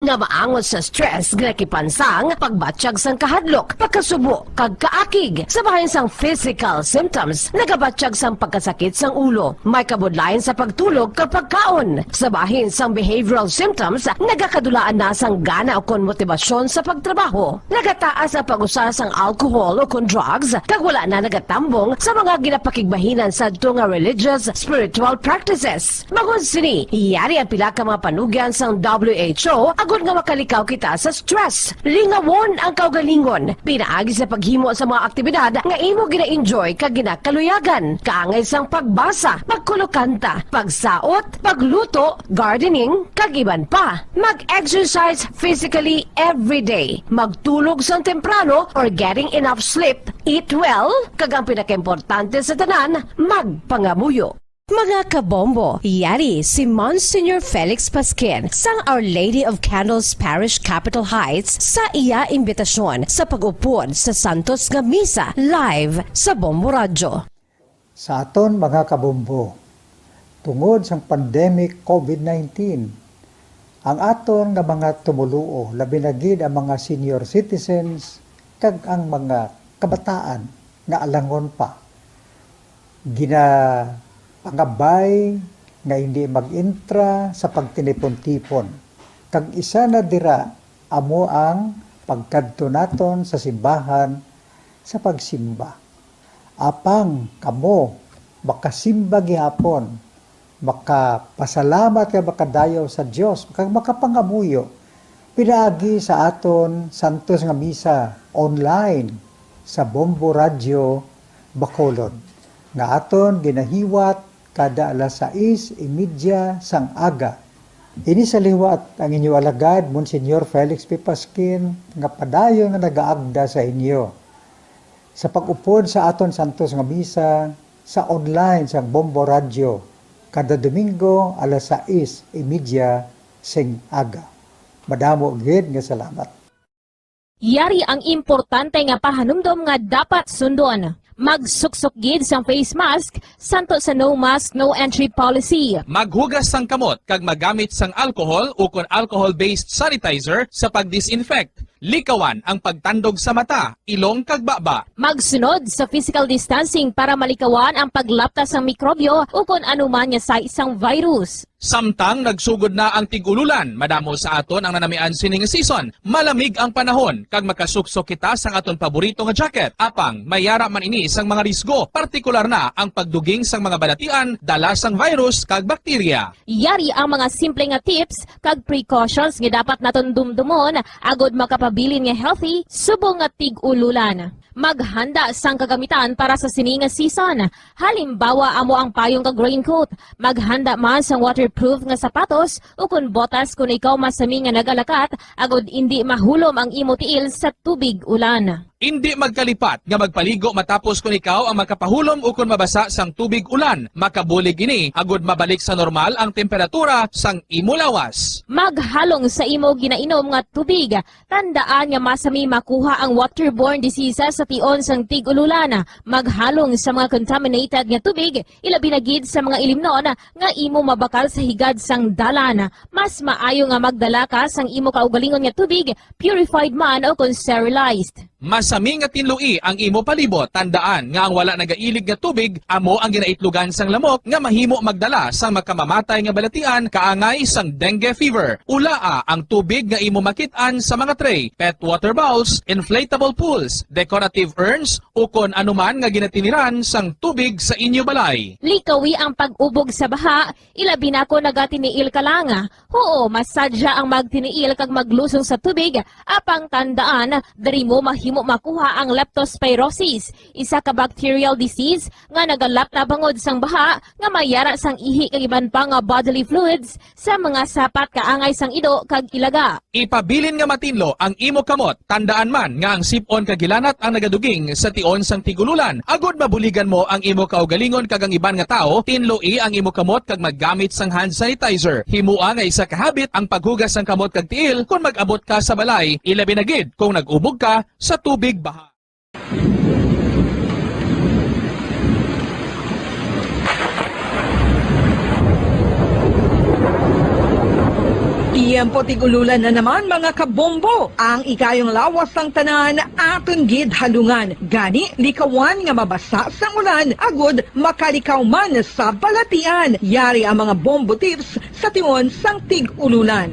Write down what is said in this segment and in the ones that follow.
nga maangot sa stress nga kipansang pagbatsyag sang kahadlok, pagkasubo, kag kaakig. Sa bahin sang physical symptoms, nagabatsyag sang pagkasakit sang ulo, may kabudlayan sa pagtulog kapag kaon. Sa bahin sang behavioral symptoms, nagakadulaan na sang gana o kon motibasyon sa pagtrabaho. Nagataas ang pag-usa sang alcohol o kon drugs, kag wala na nagatambong sa mga ginapakigbahinan sa nga religious, spiritual practices. Magun sini, iyari ang pila ka mga panugyan sang WHO agud nga makalikaw kita sa stress. Lingawon ang kaugalingon, pinaagi sa paghimo sa mga aktibidad nga imo gina-enjoy kag ginakaluyagan, kaangay sang pagbasa, pagkulokanta, pagsaot, pagluto, gardening, kag iban pa. Mag-exercise physically every day, magtulog sang temprano or getting enough sleep, eat well, kag ang pinakaimportante sa tanan, magpangamuyo. Mga kabombo, yari si Monsignor Felix Pasquin sang Our Lady of Candles Parish Capitol Heights sa iya imbitasyon sa pag-upod sa Santos nga Misa live sa Bombo Radio. Sa aton mga kabombo, tungod sang pandemic COVID-19, ang aton nga mga tumuluo, labi na gid ang mga senior citizens kag ang mga kabataan nga alangon pa, pangabay nga hindi mag-intra sa pagtinipon-tipon. Kag isa na dira amo ang pagkadto naton sa simbahan sa pagsimba. Apang kamo makasimba gihapon, makapasalamat kay makadayaw sa Dios, kag makapangamuyo pinaagi sa aton Santos nga Misa online sa Bombo Radio Bacolod nga aton ginahiwat kada alas 6:30 sang aga. Ini sa liwat ang inyo alagad, Monsignor Felix P. Pasquin, nga padayon nga nagaagda sa inyo. Sa pag-upod sa aton Santos nga Misa, sa online sa Bombo Radio, kada Domingo alas 6:30 sing aga. Madamo gid nga salamat. Yari ang importante nga pahanumdom nga dapat sundon. Magsuksok gid sang face mask, santo sa no mask, no entry policy. Maghugas sang kamot kag magamit sang alcohol o kon alcohol-based sanitizer sa pag-disinfect. Likawan ang pagtandog sa mata, ilong kag baba. Magsunod sa physical distancing para malikawan ang paglaptas ng mikrobyo o kung anuman niya sa isang virus. Samtang nagsugod na ang tig-ululan, madamo sa aton ang nanamian sining season. Malamig ang panahon kag makasuksok kita sang aton paborito nga jacket. Apang mayara man ini sang mga risgo, partikular na ang pagduging sang mga balatian, dala sang virus kag bakterya. Yari ang mga simple nga tips kag precautions nga dapat naton dumdumon agod makapabilin nga healthy subong nga tig-ululan. Maghanda sang kagamitan para sa sini nga season. Halimbawa amo ang payong kag raincoat. Maghanda man sang waterproof nga sapatos o kun botas kung ikaw masami nga nagalakat agod hindi mahulom ang imo tiil sa tubig ulan. Hindi magkalipat nga magpaligo matapos kung ikaw ang makapahulom o kung mabasa sang tubig ulan. Makabulig ini agud mabalik sa normal ang temperatura sang imo lawas. Maghalong sa imo ginainom nga tubig. Tandaan nga masami makuha ang waterborne diseases sa tion sang tig-ululan. Maghalong sa mga contaminated nga tubig, ilabi na gid sa mga ilimnon nga imo mabakal sa higad sang dalan. Mas maayo nga magdala ka sang imo kaugalingon nga tubig, purified man o kung sterilized. Masami nga tinlui ang imo palibot. Tandaan nga ang wala nagailig nga tubig amo ang ginaitlugan sang lamok nga mahimo magdala sang makamamatay nga balatian kaangay sang dengue fever. Ulaa ang tubig nga imo makit-an sa mga tray, pet water bowls, inflatable pools, decorative urns o kon anuman nga ginatiniran sang tubig sa inyo balay. Likawi ang pag-ubog sa baha, ilabi na ko nagatiniil ka lang. Oo, masadya ang magtiniil kag maglusong sa tubig, apang tandaan, dari mo mahimo makuha ang leptospirosis, isa ka bacterial disease nga nagalapta bangod sang baha nga mayara sang ihi kag iban pa nga bodily fluids sa mga sapat kaangay sang ido kag ilaga. Ipabilin nga matinlo ang imo kamot. Tandaan man nga ang sipon kag gilanat ang nagaduging sa tion sang tigululan. Agod mabuligan mo ang imo kaugalingon kag ang iban nga tao, tinloi ang imo kamot kag maggamit sang hand sanitizer. Himua nga isa ka habit ang paghugas sang kamot kag tiil kung mag-abot ka sa balay, ilabi na gid kung nag-ubog ka sa tubig baha. tiempo tigululan na naman mga kabombo. Ang ikayong lawas ng tanan aton gid halungan. Gani likawan nga mabasa sa ulan agud makalikaw man sa balatian. Yari ang mga bombo tips sa tiyon sang tig-ululan.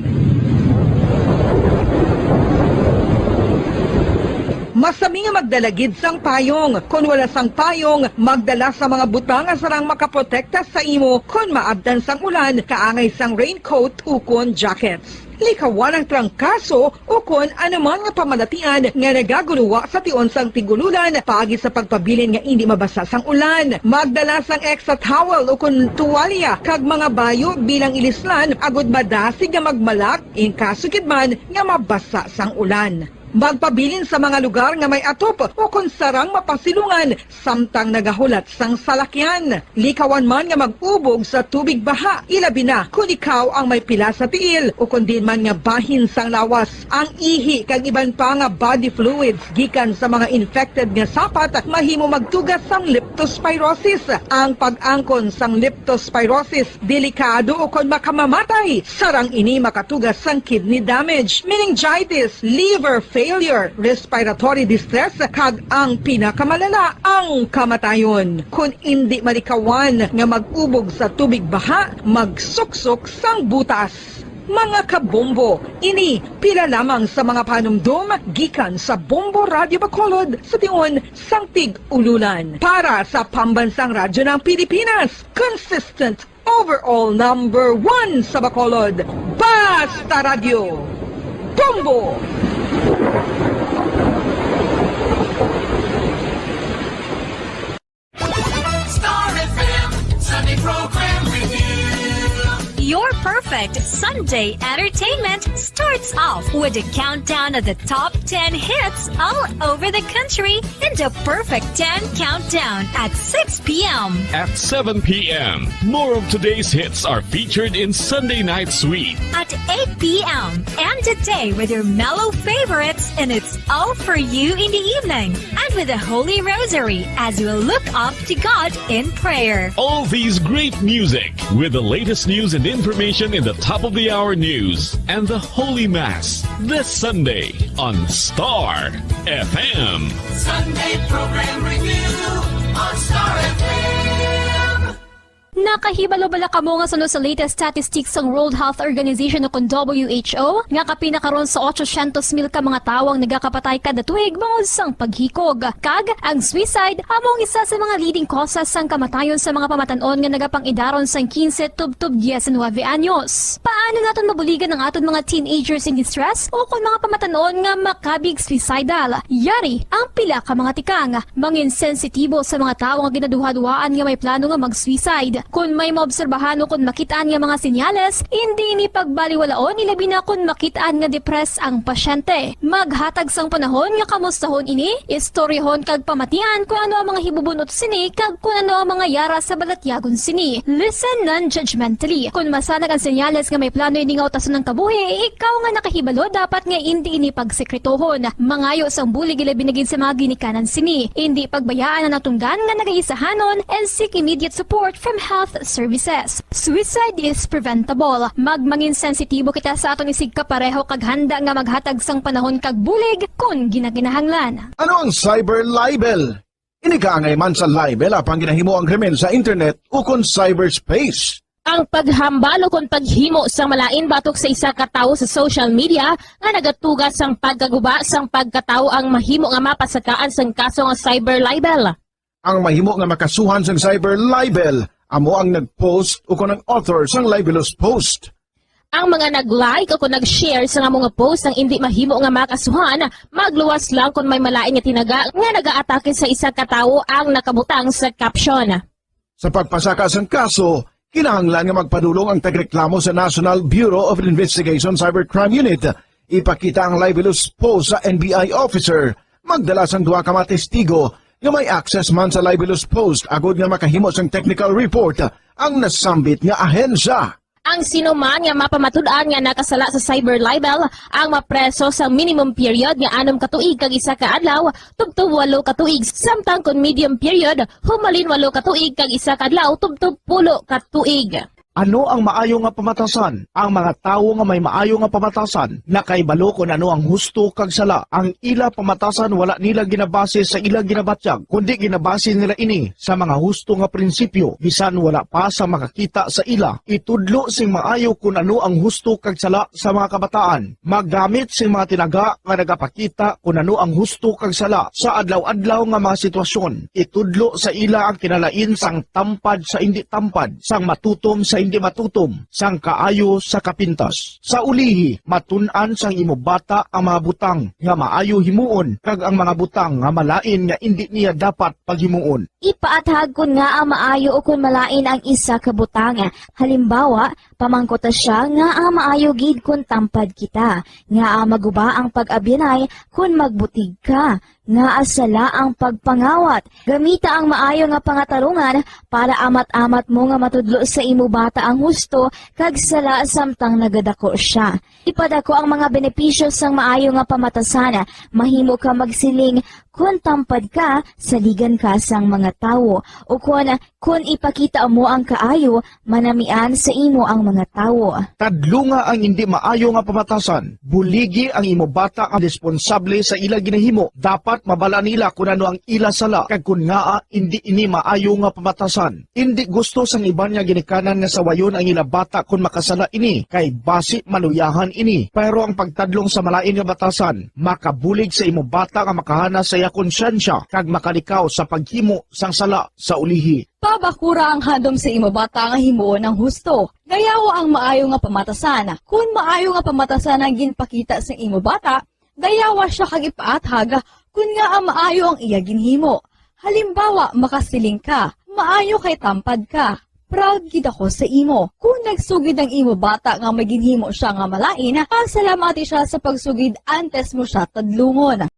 Masami nga magdalagid sang payong. Kung wala sang payong, magdala sa mga butang nga sarang makaprotekta sa imo kung maabdan sang ulan, kaangay sang raincoat ukon jackets. Likawan ang trangkaso o kung anuman nga pamalatian nga nagaguluwa sa tion sang tigululan paagi sa pagpabilin nga hindi mabasa sang ulan. Magdala sang extra towel o kung tuwalya kag mga bayo bilang ilislan agud madasig nga magmalak in kaso kidman nga mabasa sang ulan. Magpabilin sa mga lugar nga may atop o kung sarang mapasilungan samtang nagahulat sang salakyan. Likawan man nga mag-ubog sa tubig baha, ilabi na kung ikaw ang may pila sa tiil o kung din man nga bahin sang lawas. Ang ihi kag iban pa nga body fluids gikan sa mga infected nga sapat mahimo magtugas sang leptospirosis. Ang pag-angkon sang leptospirosis delikado o kung makamamatay. Sarang ini makatugas sang kidney damage, meningitis, liver failure, respiratory distress, kag ang pinakamalala, ang kamatayon. Kung hindi malikawan nga mag-ubog sa tubig baha, magsuksok sang butas. Mga kabombo, ini pila lamang sa mga panumdum gikan sa Bombo Radio Bacolod sa tion sang tig-ululan. Para sa pambansang radyo ng Pilipinas, consistent overall number 1 sa Bacolod, Basta Radio. Bombo! Star FM Sunday Program Review. Your perfect Sunday entertainment starts off with a countdown of the top 10 hits all over the country in the Perfect 10 Countdown at 6 p.m. At 7 p.m., more of today's hits are featured in Sunday Night Sweet. At 8 p.m. and today with your mellow favorites, and it's all for you in the evening. And with the Holy Rosary as you look up to God in prayer. All these great music with the latest news and information in the top of the hour news and the Holy Mass this Sunday on Star FM. Sunday Program Review on Star FM. Nakahibalo-bala kamo nga sunod sa latest statistics ng World Health Organization o kung WHO nga kapinakaron sa 800,000 ka mga tawang nagakapatay kada tuig bangod sang paghikog. Kag ang suicide among isa sa mga leading causes sang kamatayon sa mga pamatanon nga nagapangidaron sang 15 tubtub 19 anyos. Paano naton mabuligan ang aton mga teenagers in distress o kung mga pamatanon nga makabig suicidal? Yari ang pila ka mga tikang mangin sensitibo sa mga tawo nga ginaduha-duhaan nga may plano nga mag-suicide. Kung may maobserbahan o kung makitaan nga mga sinyales, hindi ni pagbaliwalaon ilabi na kung makitaan nga depress ang pasyente. Maghatag sang panahon nga kamustahon ini, istoryahon kag pamatian kung ano ang mga hibubunot sini kag kung ano ang mga yara sa balatyagon sini. Listen non-judgmentally. Kung masanag ang sinyales nga may plano ini nga utason ng kabuhi, ikaw nga nakahibalo dapat nga hindi ini pagsekretohon. Mangayo sang bulig ilabi na gid sa mga ginikanan sini. Hindi pagbayaan na natunggan nga nagaisahanon and seek immediate support from health services. Suicide is preventable. Magmangin sensitibo kita sa aton isig kapareho kag handa nga maghatag sang panahon kag bulig kung ginaginahanglan. Ano ang cyber libel? Inikaangay man sa libel apang ginahimo ang krimen sa internet o kon cyberspace. Ang paghambal o kung paghimo sang malain batok sa isa ka tawo sa social media nga nagatugas sang pagkaguba sang pagkatawo ang mahimo nga mapasakaan sang kaso nga cyber libel. Ang mahimo nga makasuhan sang cyber libel amo ang nag-post o kung ang author sang libelous post. Ang mga nag-like o kung nag-share sa nga mga post ng hindi mahimo nga makasuhan, magluwas lang kung may malain nga tinaga nga nag-aatake sa isa ka tawo ang nakabutang sa caption. Sa pagpasaka sang kaso, kinahanglan nga magpadulong ang tagreklamo sa National Bureau of Investigation Cybercrime Unit. Ipakita ang libelous post sa NBI officer, magdala sang duha ka mga testigo nga may access man sa libelous post agod nga makahimo sang technical report ang nasambit nga ahensya. Ang sinuman nga mapamatud-an nga nakasala sa cyber libel ang mapreso sa minimum period nga 6 ka tuig kag 1 ka adlaw tubtub 8 ka tuig, samtang kon medium period humalin 8 ka tuig kag 1 ka adlaw tubtub 10 ka tuig. Ano ang maayo nga pamatasan? Ang mga tawo nga may maayo nga pamatasan, nakaibalo kung ano ang husto kag sala. Ang ila pamatasan wala nila ginabase sa ila ginabatyag, kundi ginabase nila ini sa mga husto nga prinsipyo. Bisan wala pa sa makakita sa ila, itudlo sing maayo kung ano ang husto kag sala sa mga kabataan. Maggamit sing mga tinaga nga nagapakita kung ano ang husto kag sala sa adlaw-adlaw nga mga sitwasyon. Itudlo sa ila ang kinalain sang tampad sa hindi tampad, sang matutom sa hindi matutom, sang kaayo sa kapintas. Sa ulihi, matun-an sang imo bata ang mga butang nga maayo himuon, kag ang mga butang nga malain nga hindi niya dapat paghimuon. Ipaathag kun nga ang maayo o kun malain ang isa ka butang. Halimbawa, pamangkota siya nga ang maayo gid kun tampad kita, nga ang maguba ang pag-abyanay kun magbutig ka, nga asala ang pagpangawat. Gamita ang maayo nga pangatarungan para amat-amat mo nga matudlo sa imo bata ang husto kag sala samtang nagadako siya. Ipadako ang mga benepisyo sang maayo nga pamatasan. Mahimo ka magsiling kun tampad ka, saligan ka sang mga tawo, o kun ipakita mo ang kaayo, manamian sa imo ang mga tawo. Tadlo nga ang hindi maayo nga pamatasan. Buligi ang imo bata ang responsable sa ila ginahimo. Dapat mabala nila kung ano ang ila sala, kag kun nga hindi ini maayo nga pamatasan. Hindi gusto sang iban nga ginikanan nga sawayon ang ila bata kung makasala ini, kay basi maluyahan ini. Pero ang pagtadlong sa malain nga batasan, makabulig sa imo bata nga makahana sa iya konsyensya, kag makalikaw sa paghimo sang sala sa ulihi. Pabakura ang handom sa imo bata nga himuon ng husto. Gayaw ang maayo nga pamatasan. Kung maayo nga pamatasan ang ginpakita sa imo bata, gayawa siya kag ipaathag kung nga ang maayo ang iya ginhimo. Halimbawa, makasiling ka, maayo kay tampad ka. Proud gid ako sa imo. Kung nagsugid ang imo bata nga may ginhimo siya nga malain, pasalamati siya sa pagsugid antes mo siya tadlungon.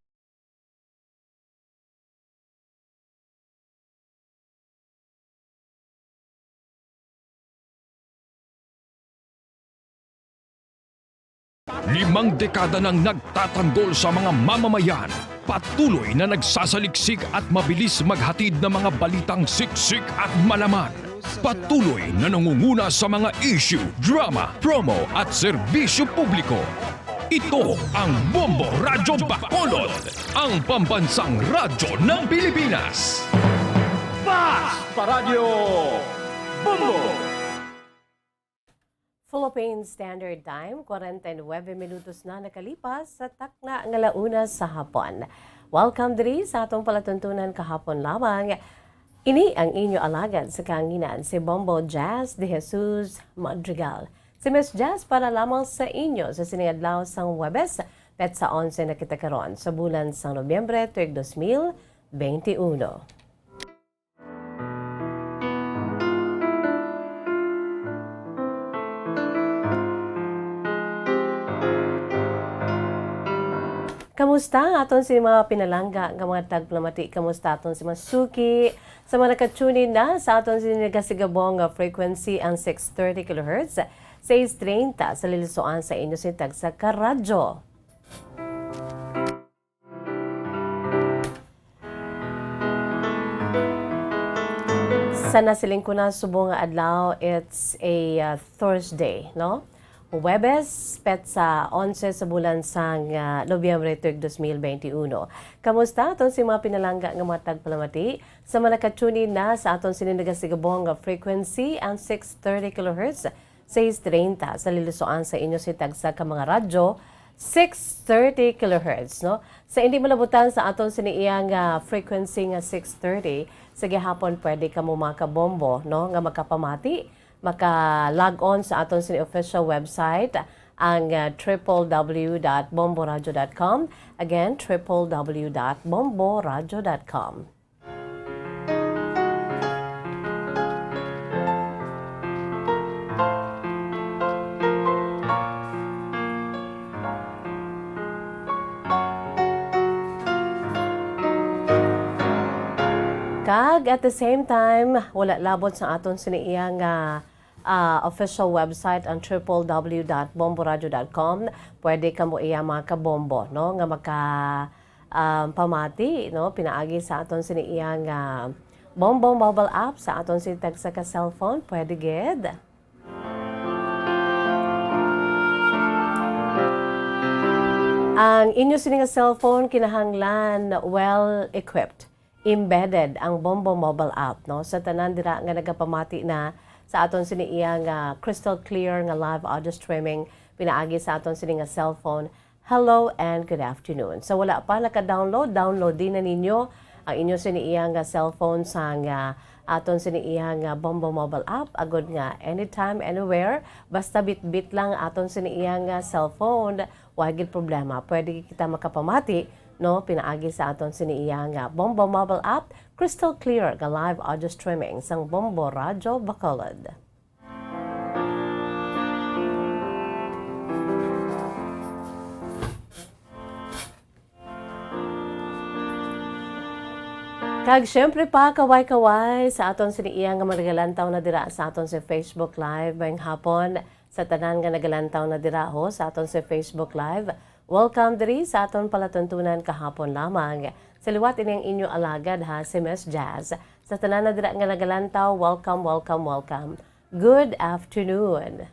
Limang dekada nang nagtatanggol sa mga mamamayan, patuloy na nagsasaliksik at mabilis maghatid ng mga balitang siksik at malaman. Patuloy na nangunguna sa mga issue, drama, promo at serbisyo publiko. Ito ang Bombo Radyo Bacolod, ang pambansang radyo ng Pilipinas. Fast Paradyo Bombo! Philippine Standard Time, 49 minutos na nakalipas sa takna ng alauna sa hapon. Welcome diri sa atong palatuntunan kahapon lamang. Ini ang inyo alagad sa kanginan si Bombo Jazz de Jesus Madrigal. Si Miss Jazz para lamang sa inyo sa siniadlaw sang Webes, petsa 11 na kita karon sa bulan sang Nobyembre tuig 2021. Kamusta ang aton si mga pinalangga ng mga tagplamati? Kamusta aton si Masuki? Sa mga nakatunin na sa aton si nagasigabong frequency ang 630 kHz, 630 sa lilisuan sa inyo si tag sa karadyo. Sa nasiling ko na subong nga adlaw, it's a Thursday, no? Webes, petsa 11 sa bulan sang Nobyembre tuig 2021. Kamusta aton si mga pinalangga nga mga tagpalamati? Sa mga nakatunin na sa aton sininagasigabong frequency ang 630 kHz, 630 sa lilusoan sa inyo si tagsa ka mga radyo, 630 kHz, no? Sa hindi malabutan sa aton siniiyang frequency nga 630, sa gihapon pwede ka mo makabombo, no? Nga makapamati, maka-log on sa aton sa official website ang www.bomboradyo.com. Again, www.bomboradyo.com. Kag at the same time, wala labot sa aton siniiyang official website ang www.bomboradyo.com. Pwede ka mo iya makabombo, no? Nga maka pamati, no? Pinaagi sa aton siniiyang Bombo mobile app sa aton sinitag sa ka cellphone. Pwede gid. Ang inyo sini nga cellphone kinahanglan well equipped, embedded ang Bombo mobile app no sa tanan dira nga nagapamati na sa aton sini iya nga crystal clear nga live audio streaming pinaagi sa aton sini nga cellphone. Hello and good afternoon. So wala pa naka-download, download din na ninyo ang inyo sini iya nga cellphone sa nga aton sini iya nga Bombo mobile app agud nga anytime anywhere basta bit-bit lang aton sini iya nga cellphone wa gid problema pwede kita makapamati no pinaagi sa aton sini iya nga Bombo mobile app crystal clear nga live audio streaming sang Bombo Radyo Bacolod. Kag syempre pa kaway-kaway sa aton siniiya nga magalantaw na dira sa aton sa Facebook Live bayong hapon sa tanan nga nagalantaw na dira ho sa aton sa Facebook Live. Welcome diri sa aton palatuntunan kahapon lamang. Sa liwat ining inyo alagad ha si Miss Jazz. Sa tanan na dira nga nagalantaw, welcome, welcome, welcome. Good afternoon.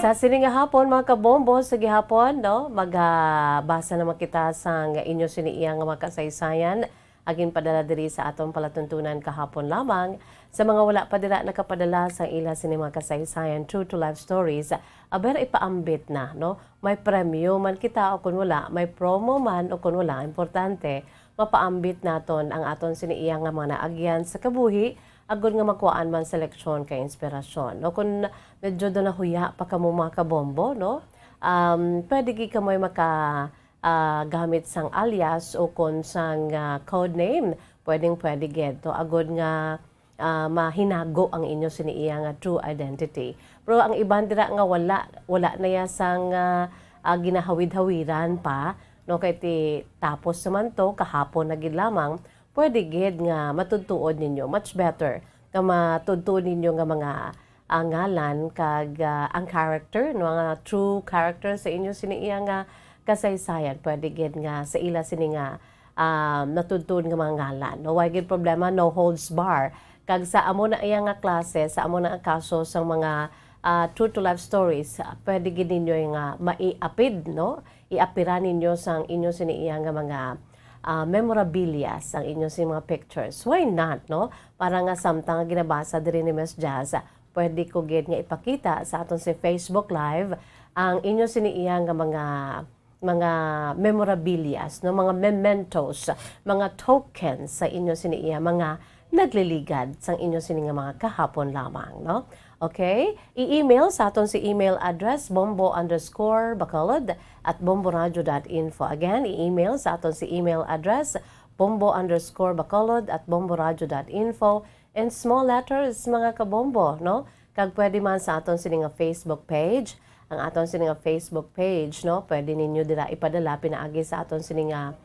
Sa sining hapon mga kabombo sa gihapon no magbasa naman kita sa inyo siniiyang nga makasaysayan agin padala diri sa aton palatuntunan kahapon lamang sa mga wala pa dira nakapadala sa ila sini mga kasaysayan true to life stories aber ipaambit na no may premyo man kita o kun wala may promo man o kun wala importante mapaambit naton ang aton siniiyang nga mga naagyan sa kabuhi agud nga makuhaan man seleksyon kay inspirasyon. No kung medyo do nahuya pa kamo mga kabombo no. Pwede gi kamoy maka gamit sang alias o kon sang code name. Pwede gid to agud nga mahinago ang inyo siniiya nga true identity. Pero ang iban dira nga wala na ya sang ginahawid-hawiran pa no kay ti tapos naman to kahapon na gid lamang pwede gid nga matudtuod ninyo much better nga matudtuod ninyo nga mga ngalan kag ang character no nga true character sa inyo siniiya nga kasaysayan pwede gid nga sa ila sini nga natudtuod nga mga ngalan no why gid problema no holds bar kag sa amo na iya nga klase sa amo na ang kaso sa mga true to life stories pwede gid ninyo nga maiapid no iapira ninyo sang inyo siniiya nga mga memorabilia ang inyo si mga pictures. Why not, no? Para nga samtang ginabasa diri ni Miss Jazz, pwede ko gid nga ipakita sa aton si Facebook Live ang inyo siniiya nga mga memorabilia, no? Mga mementos, mga tokens sa inyo siniiya, mga nagliligad sang inyo sini nga mga kahapon lamang, no? Okay? I-email sa aton si email address bombo_bacolod@bomboradio.info. Again, i-email sa aton si email address bombo_bacolod@bomboradio.info in small letters mga kabombo, no? Kag pwede man sa aton sini nga Facebook page. Ang aton sini nga Facebook page, no? Pwede ninyo dira ipadala pinaagi sa aton sini nga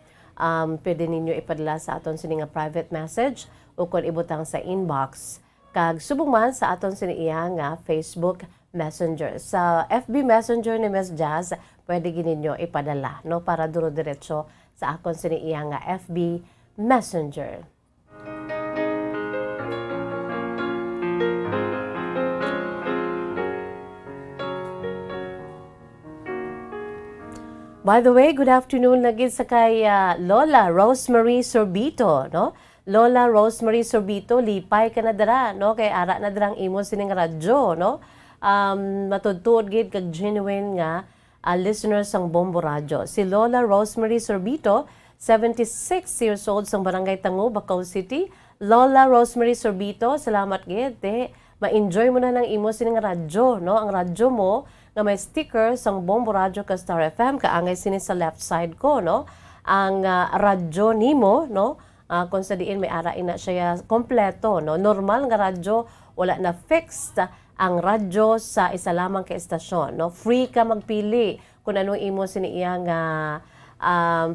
pwede ninyo ipadala sa aton sini nga private message o kung ibutang sa inbox. Kag subong man sa aton siniiya nga Facebook Messenger. Sa FB Messenger ni Miss Jazz, pwede gininyo ipadala no para duro-diretso sa akon siniiya nga FB Messenger. By the way, good afternoon lagi sa kay Lola Rosemary Sorbito, no? Lola Rosemary Sorbito, lipay ka na dara, no? Kay ara na darang imo sining radyo, no? Matudtuod gid kag genuine nga listeners sang Bombo Radyo. Si Lola Rosemary Sorbito, 76 years old sang Barangay Tango, Bacau City. Lola Rosemary Sorbito, salamat gid. Ma-enjoy mo na ng imo sining radyo, no? Ang radyo mo nga may sticker sang Bombo Radyo ka Star FM kaangay sini sa left side ko, no? Ang radyo nimo, no? Kung sa diin may ara ina siya kompleto, no? Normal nga radyo, wala na fixed ang radyo sa isa lamang ka estasyon, no? Free ka magpili kung anong imo siniiya nga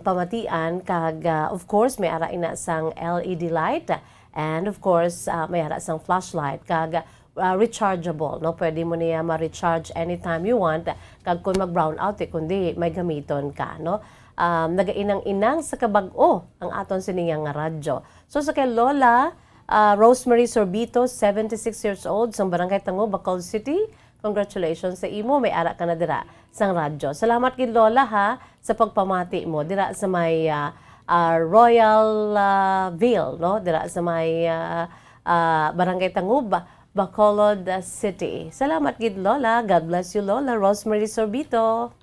pamatian kag of course may ara ina sang LED light and of course may ara sang flashlight kag rechargeable, no? Pwede mo niya ma-recharge anytime you want kag kung mag-brown out kundi may gamiton ka, no? Nagainang-inang sa kabag-o ang aton siniyang nga radyo. So sa kay Lola Rosemary Sorbito, 76 years old, sa Barangay Tango, Bacolod City. Congratulations sa imo, may ara ka na dira sang radyo. Salamat gid Lola ha sa pagpamati mo dira sa may Royal Ville, no? Dira sa may Barangay Tango, Bacolod City. Salamat gid Lola. God bless you Lola. Rosemary Sorbito.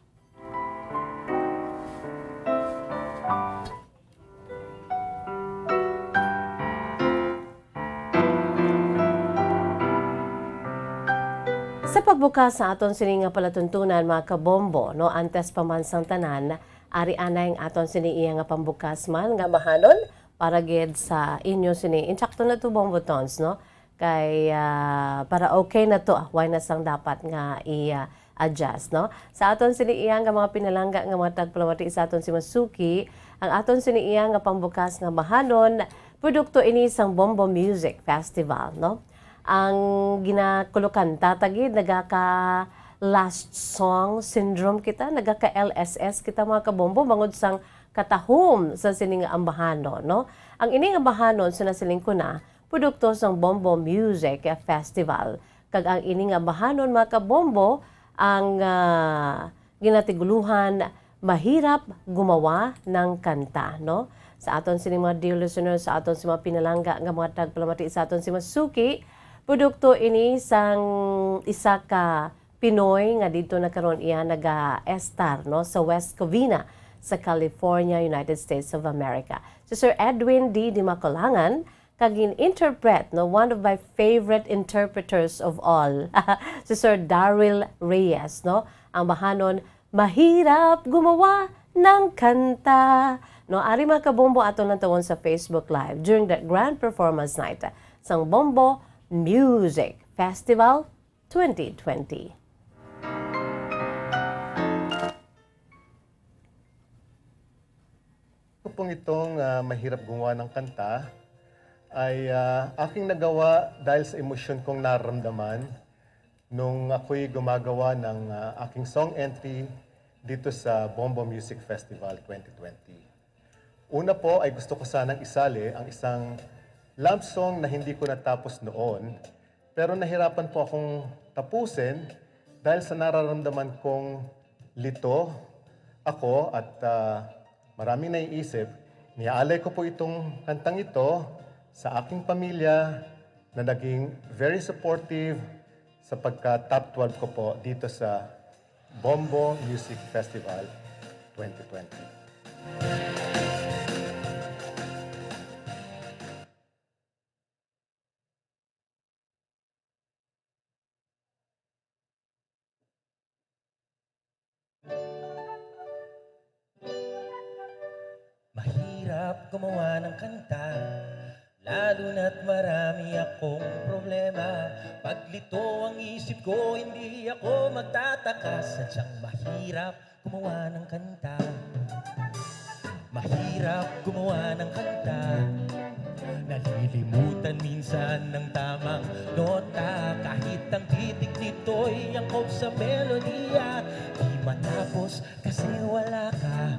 Sa pagbukas sa aton sini nga palatuntunan mga kabombo, no, antes pa man sang tanan, ari anay ang aton sini iya nga pambukas man nga mahanon para gid sa inyo sini. Insakto na to bombo tons, no? Kay para okay na to, why na sang dapat nga i-adjust, no? Sa aton sini iya nga mga pinalangga nga mga tagpalamati sa aton si Masuki, ang aton sini iya nga pambukas nga mahanon, produkto ini sang Bombo Music Festival, no? Ang ginakulukan tatagid nagaka last song syndrome kita, nagaka LSS kita mga kabombo bangod sang katahom sa sining ambahanon, no? Ang ining ambahanon sinasiling ko na produkto sang Bombo Music Festival. Kag ang ining ambahanon mga kabombo ang ginatiguluhan mahirap gumawa ng kanta, no? Sa aton sining mga dear listeners, sa aton si mga pinalangga nga mga tagpalamati sa aton si Masuki, produkto ini sang isa ka Pinoy nga dito na karon iya naga-estar, no, sa West Covina sa California, United States of America. Si Sir Edwin D. Macolangan kagin interpret, no, one of my favorite interpreters of all, si Sir Daryl Reyes, no, ang mahanon mahirap gumawa ng kanta, no. Ari mga kabombo ato nang tawon sa Facebook Live during that grand performance night sang Bombo Music Festival 2020. Ito pong itong mahirap gumawa ng kanta ay aking nagawa dahil sa emosyon kong nararamdaman nung ako'y gumagawa ng aking song entry dito sa Bombo Music Festival 2020. Una po ay gusto ko sanang isali ang isang love song na hindi ko natapos noon, pero nahirapan po akong tapusin dahil sa nararamdaman kong lito ako at maraming naiisip. Niaalay ko po itong kantang ito sa aking pamilya na naging very supportive sa pagka-top 12 ko po dito sa Bombo Music Festival 2020. Mahirap gumawa ng kanta, lalo na't marami akong problema. Paglito ang isip ko, hindi ako magtataka. Sadyang mahirap gumawa ng kanta. Mahirap gumawa ng kanta. Nalilimutan minsan ng tamang nota. Kahit ang titik nito'y angkop sa melodiya, di matapos kasi wala ka.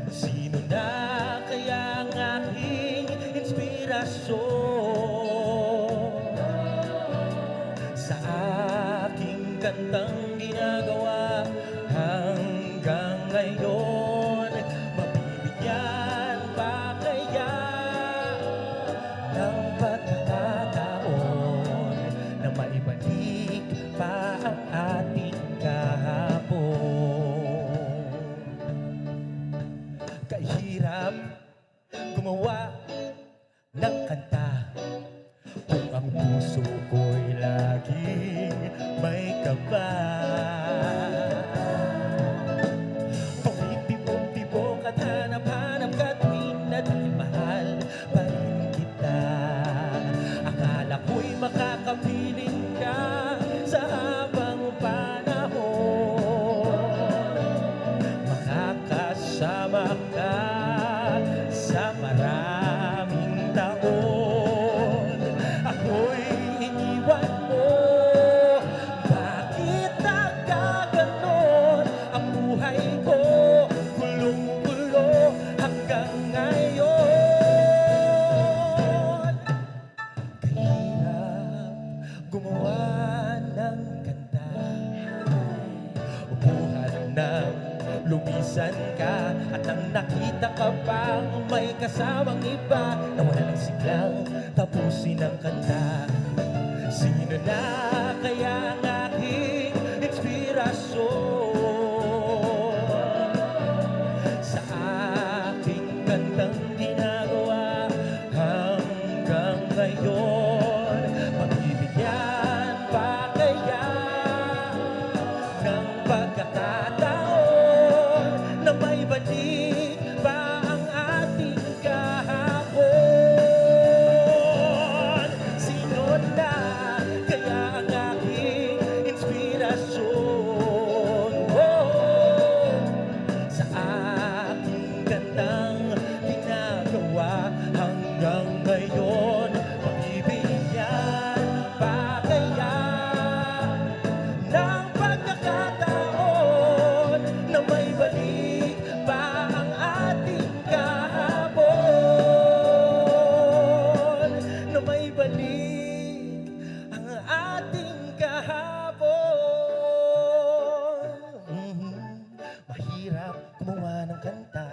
Sino na kaya ang aking inspirasyon sa aking kantang ginagawa hanggang ngayon? Mabibigyan pa kaya ng pagkakataon na maibalik pa ang ating kahapon? Kahirap gumawa ng kanta kung ang puso ko'y laging may kaba. gumawa ng kanta. Umuhan ng lumisan ka at nang nakita ka pang may kasamang iba na wala ng siglang tapusin ang kanta. Sino na kaya ang aking inspirasyon sa aking kantang ginagawa hanggang ngayon? Magbibigyan pa kaya ng pagkakataon na may balik pa ang ating kahapon? Sino na kaya ang aking inspirasyon? Sa aking gandang ginagawa hanggang ngayon, magbibigyan pa kaya ng pagkakataon na may balik pa ang ating kahapon? Na may balik ang ating kahapon. Mahirap gumawa ng kanta.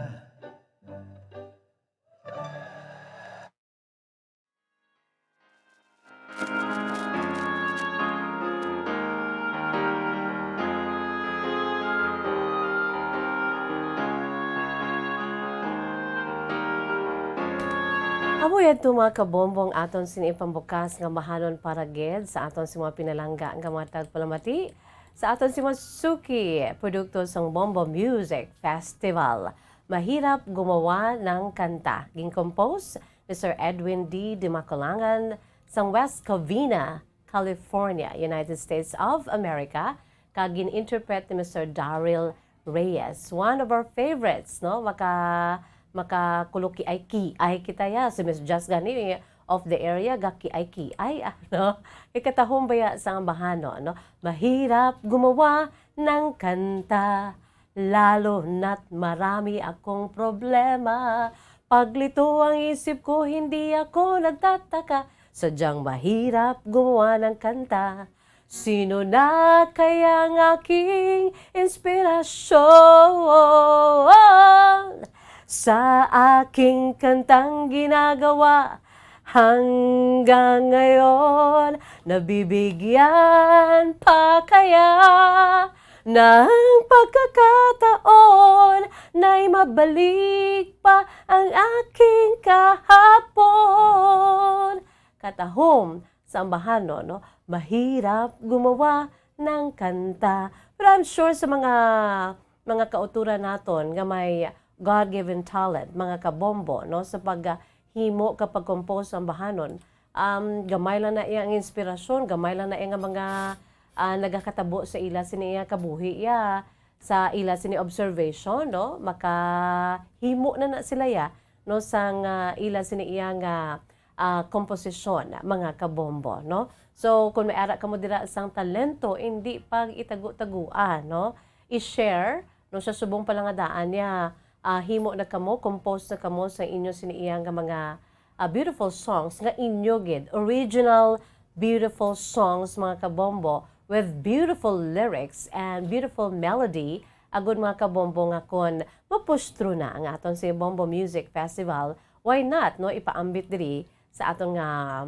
Amo yan mga kabombong aton sinipambukas nga mahanon para ged sa aton si mga pinalangga nga mga tagpalamati sa aton si mga suki produkto sang Bombo Music Festival. Mahirap gumawa ng kanta. Ging-compose ni Sir Edwin D. de Macalangan sang West Covina, California, United States of America. Kagin interpret ni Mr. Daryl Reyes, one of our favorites, no? Makakuluki ay ki ay kita ya si Miss Just gani of the area gaki ay ki ay ano ikatahong baya sa ambahano no. Mahirap gumawa ng kanta lalo na't marami akong problema. Paglito ang isip ko hindi ako nagtataka, sadyang mahirap gumawa ng kanta. Sino na kaya ang aking inspirasyon sa aking kantang ginagawa hanggang ngayon? Nabibigyan pa kaya ng pagkakataon na'y mabalik pa ang aking kahapon? Katahom sa ambahano, no? Mahirap gumawa ng kanta. But I'm sure sa mga kauturan naton nga may God-given talent, mga kabombo, no? Sa paghimo kapag compose ang bahanon, gamay lang na iyang inspirasyon, gamay lang na iyang mga nagakatabo sa ila siniya kabuhi ya, sa ila sini observation, no? Makahimo na sila ya, no? Sang ila sini iyang komposisyon, mga kabombo, no? So, kung may ara ka mo dira sang talento, hindi pag itagu-taguan, no? I-share, no? Sa subong palangadaan niya, himo na kamo, compose na kamo sa inyo siniiyang mga beautiful songs nga inyo gid. Original, beautiful songs, mga kabombo, with beautiful lyrics and beautiful melody. Agud mga kabombo nga kon ma-push through na ang aton si Bombo Music Festival. Why not, no? Ipaambit diri sa aton nga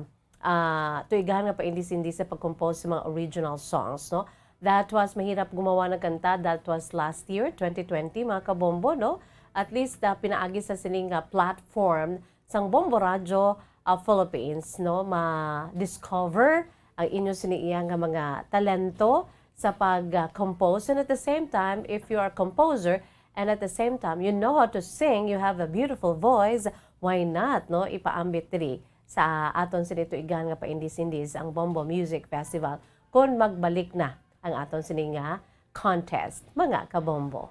tuigahan nga paindis-indis sa pag-compose sa mga original songs, no? That was mahirap gumawa ng kanta. That was last year, 2020, mga kabombo, no? At least pinaagi sa sining platform sang Bombo Radio Philippines, no? Ma-discover ang inyo siniiyang nga mga talento sa pag-compose. And at the same time, if you are a composer and at the same time you know how to sing, you have a beautiful voice, why not, no? Ipaambit diri sa aton sinituigan nga paindis-indis ang Bombo Music Festival kung magbalik na ang aton sining nga contest, mga kabombo.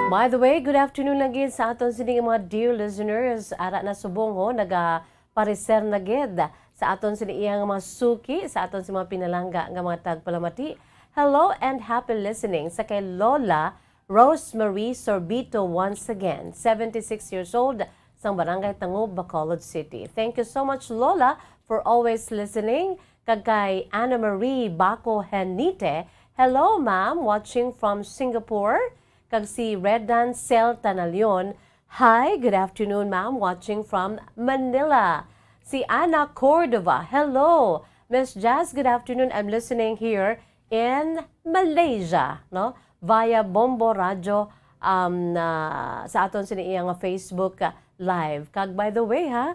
By the way, good afternoon lagi sa aton sining mga dear listeners. Ara na subong ho, nagapariser na gid sa aton siniyang mga suki, sa aton si mga pinalangga nga mga tagpalamati. Hello and happy listening sa kay Lola Rosemary Sorbito once again, 76 years old, sang Barangay Tango, Bacolod City. Thank you so much, Lola, for always listening. Kay Anna Marie Baco Henite, hello ma'am, watching from Singapore. Kag si Redan Cel Tanalion, hi, good afternoon ma'am, watching from Manila. Si Ana Cordova, hello. Miss Jazz, good afternoon, I'm listening here in Malaysia, no? Via Bombo Radio sa aton siniyang Facebook live. Kag by the way ha,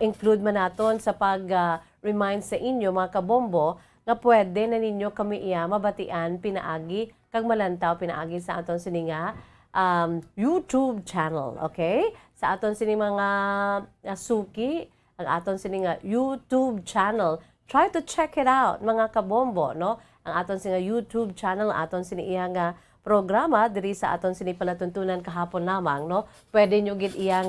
include man naton sa pag-remind sa inyo mga kabombo nga pwede na ninyo kami mabatian pinaagi kag malantaw pinaagi sa aton sininga YouTube channel, okay? Sa aton sining mga suki, ang aton sininga YouTube channel. Try to check it out mga kabombo, no? Ang aton singa YouTube channel, aton siniyang programa diri sa aton sinipalatuntunan kahapon lamang, no? Pwede nyo gid iyang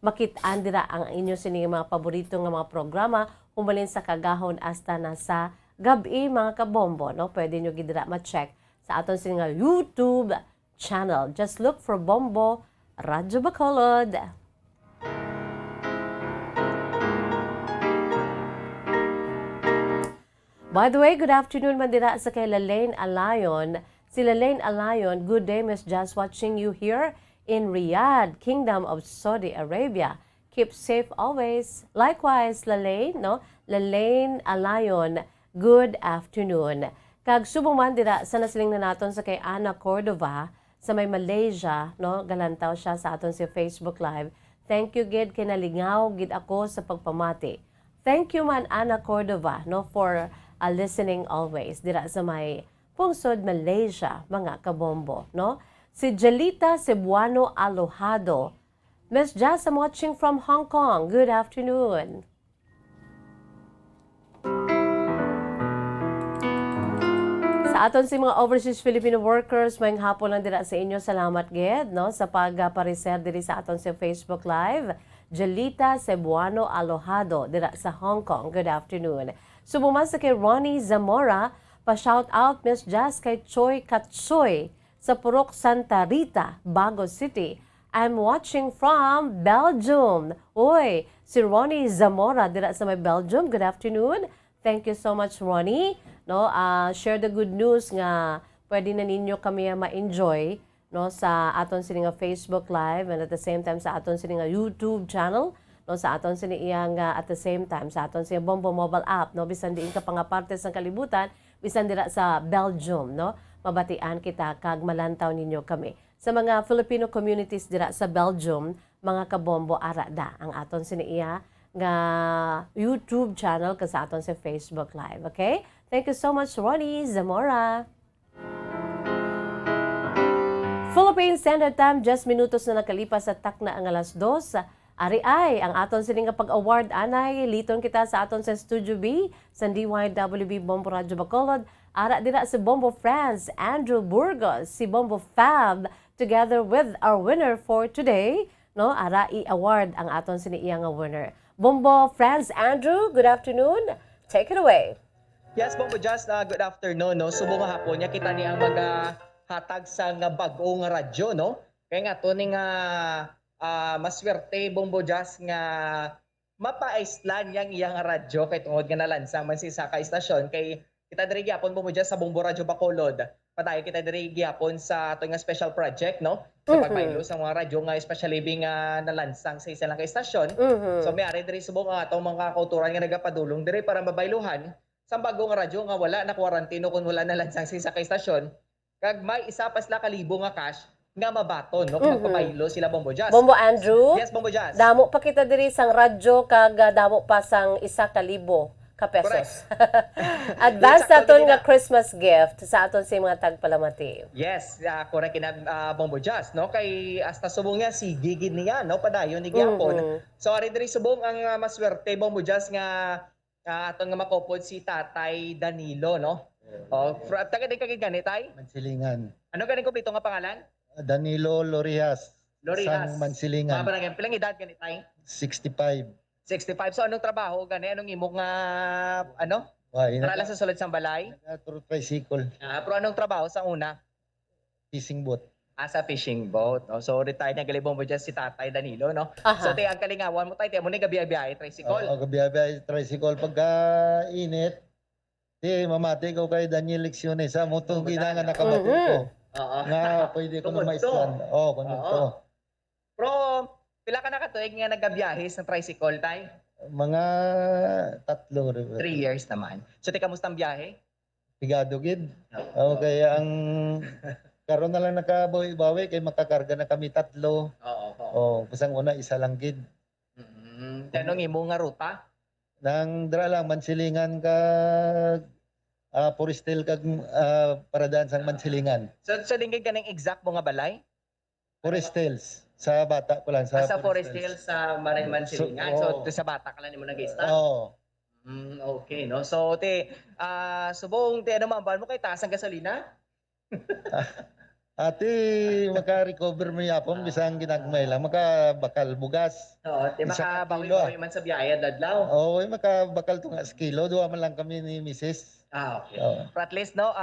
makit-an dira ang inyo sining mga paborito nga mga programa humalin sa kagahon hasta na sa gabi mga kabombo, no? Pwede nyo gid dira ma-check sa aton sining YouTube channel. Just look for Bombo Radio Bacolod. By the way, good afternoon man dira sa kay Lalaine Alayon. Si Lalaine Alayon, good day Miss Jazz, watching you here in Riyadh, Kingdom of Saudi Arabia. Keep safe always. Likewise, Lalaine, no? Lalaine Alayon, good afternoon. Kag subong man dira sa nasiling na naton sa kay Ana Cordova sa may Malaysia, no? Galantaw siya sa aton sa Facebook Live. Thank you gid kay nalingaw gid ako sa pagpamati. Thank you man Ana Cordova, no, for listening always dira sa may pungsod Malaysia, mga kabombo, no? Si Jelita Cebuano Alojado. Miss Jazz, I'm watching from Hong Kong. Good afternoon. Sa aton si mga overseas Filipino workers, may hapon lang dira sa inyo. Salamat gid, no, sa pagpariser diri sa aton sa Facebook Live. Jelita Cebuano Alojado dira sa Hong Kong. Good afternoon. Subuman sa kay Ronnie Zamora, pa-shout out Miss Jazz kay Choi Katsoy sa Purok Santa Rita, Bago City. I'm watching from Belgium. Oy, si Ronnie Zamora dira sa may Belgium. Good afternoon. Thank you so much, Ronnie. No, share the good news nga pwede na ninyo kami ma-enjoy, no, sa aton sininga Facebook Live and at the same time sa aton sininga YouTube channel. No, sa aton siniyang at the same time sa aton siya Bombo mobile app, no, bisan diin ka pangaparte sa kalibutan, bisan dira sa Belgium, no, mabatian kita kag malantaw ninyo kami sa mga Filipino communities dira sa Belgium, mga kabombo ara da ang aton siniya nga YouTube channel ka sa aton sa Facebook Live, okay? Thank you so much, Ronnie Zamora. Philippine Standard Time, just minutos na nakalipas sa takna ang alas 2. Ari ay, ang aton sining pag-award anay, liton kita sa aton sa Studio B, sa DYWB Bombo Radio Bacolod, ara dira si Bombo Friends, Andrew Burgos, si Bombo Fab, together with our winner for today, no, ara i-award ang aton siniyang winner. Bombo Friends, Andrew, good afternoon. Take it away. Yes, Bombo Jazz, good afternoon, no. Subo nga hapon niya kita ni ang hatag sa nga bag-o nga radyo, no. Kaya nga to ni nga maswerte Bombo Jazz nga mapaislan yang iyang radyo kay tungod nga nalansang man si Saka istasyon kay kita diri gyapon Bombo Jazz sa Bombo Radio Bacolod. Padayon kita diri gyapon sa ato nga special project, no. Sa pagbaylo sa mga radyo nga special living nga nalansang sa isa lang ka istasyon. So may ari diri subong nga atong mga kauturan nga nagapadulong diri para mabayluhan sa bagong radyo nga wala na kwarantino kung wala na lansang sa isa ka istasyon. Kag may isa pa sila kalibo nga cash nga mabaton, no? Kung magpapahilo sila Bombo Jazz. Bombo Andrew? Yes, Bombo Jazz. Damo pa kita diri sang radyo kag damo pa sang 1,000 ka pesos. Advance naton nga Christmas gift sa aton sa mga tagpalamati. Yes, correct ina Bombo Jazz, no? Kay hasta subong niya si Gigi niya, no? Padayon ni gyapon. So ari diri subong ang maswerte Bombo Jazz nga aton nga makopod si Tatay Danilo, no? Oh, taga din kagid ganitay? Mansilingan. Ano ganing kompleto nga pangalan? Danilo Lorias. Lorias. Sang Mansilingan. Pilang edad ganitay? 65. 65. So anong trabaho gani? Anong imong nga ano? Para lang sa sulod sang balay? Truck tricycle. Pero anong trabaho sa una? fishing boat. Sa fishing boat, no? So retired na galibong mo dyan si Tatay Danilo, no? Aha. So ang kalingawan mo tayo, mo na gabi-gabi tricycle. Oo, gabi tricycle. Pagka init, mamati ko kay Daniel Lecciones. Sa motong ginanga nakabati ko. Oo. Nga, pwede ko na Tungod maistan. Oo, kuno to. Pero pila ka nakatuig nga nagabiyahe sa tricycle tay? Mga 3. 3 years naman. So kamusta ang biyahe? Pigado gid. Okay, ang karon na lang nakabawi-bawi kay makakarga na kami 3. Oo. Oh, kusang una isa lang gid. Tanong imo nga ruta? Nang dra lang mansilingan ka Forestel kag paradaan sang mansilingan. So dinggig ka ng exact mo nga balay? Forestels sa bata ko lang Sa Forest Hills sa Marinman Silingan. So, oo. sa bata ka lang mo nag-start? Oo. Okay, no? So, subong, ano mambal mo kay taas ang gasolina? Ate, maka-recover mo yapon bisang ginagmay lang, makabakal bugas. Oo, Isa ka makabawi-bawi man sa biyahe, dadlaw. Oo, makabakal tunga sa kilo, duwa man lang kami ni Mrs. Okay. Oo. Pero at least, no,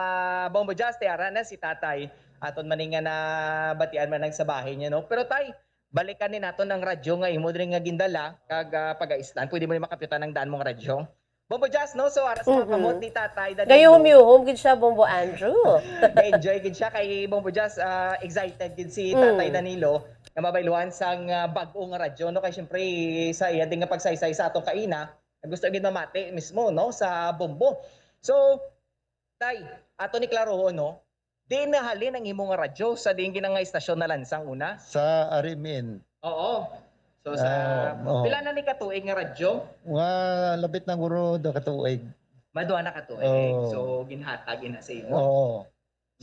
Bombo Jazz, tiara na si tatay. Aton maninga na batian man lang sa bahay niya, no? Pero tay, balikan ni nato ng radyo nga imo diri nga gindala kag pag-aislan. Pwede mo ni makapitan ng daan mong radyo. Bombo Jazz, no? So, aras kamot ni tatay. Gayong humihom gid siya, Bombo Andrew. Enjoy gid siya kay Bombo Jazz, excited gid si Tatay Danilo na mabayluhan sang bag-o nga radyo, no? Kay syempre sa iya ding nga pagsaysay sa atong kaina, gusto gid mamati mismo, no, sa Bombo. So, tay, ato ni klaro, no? Di nahalin ang imong radyo sa dingi nga istasyon na lansang una? Sa Arimin. Oo. So sa oo. pila na ni katuig nga radyo? Nga labit na guro do katuig. Madua na katuig. Oo. So ginhatag ina sa imo. Oo.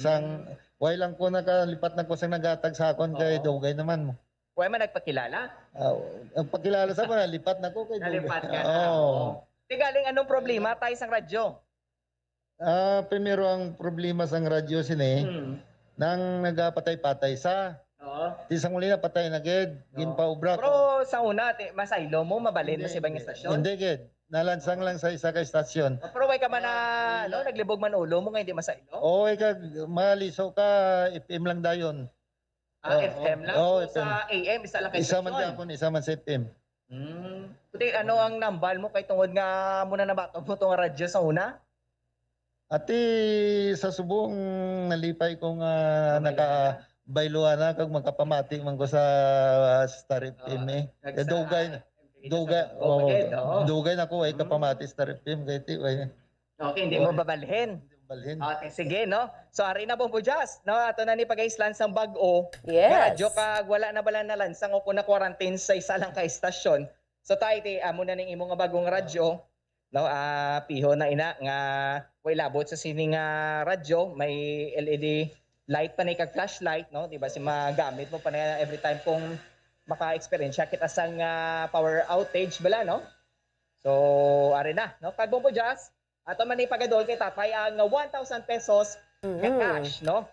Sang way lang ko nakalipat na ko sang nagatag sa akon kay dugay naman mo. Way man nagpakilala? Ang pagkilala sa mga lipat na ko kay dugay. Nalipat ka na. Oo. Di galing anong problema tayo sang radyo? Primero ang problema sang radyo sini nang nagapatay-patay sa Oo. tisang uli na patay na gid ginpaubra ko. Pero sa una, masaylo mo, mabalin mo sa ibang estasyon? Hindi gid. Nalansang lang sa isa ka estasyon. Pero way ka man na, no, naglibog man ulo mo nga hindi masaylo? Oo, kag maliso ka FM lang dayon. FM lang? Oo, So, sa AM, isa lang ka Isa man estasyon? gyapon, isa man sa FM. Puti, ano ang nambal mo kay tungod nga muna nabato mo itong radyo sa una? Ati sa subong nalipay ko nga naka-bayluan na kag magkapamati man ko sa Star FM eh. Dugay na ko ay kapamati Star FM kay ti way. Okay, hindi mo babalhin. Balhin. Okay, sige, no? So, ari na Bombo Jazz, no? Ato na ni pag-aislan sang bag-o. Yes. Nga radyo kag wala na bala na lansang o kuna quarantine sa isa lang ka estasyon. So, tayo, amo na ning imo nga bagong radyo. No, piho na ina nga way labot sa sining radyo, may LED light pa na kag flashlight, no? Di ba si magamit mo pa na every time kung maka-experience kita sang power outage bala, no? So, ari na, no? Kag Bombo Jazz, ato man ni pagadol kay tatay ang 1,000 pesos nga cash, no?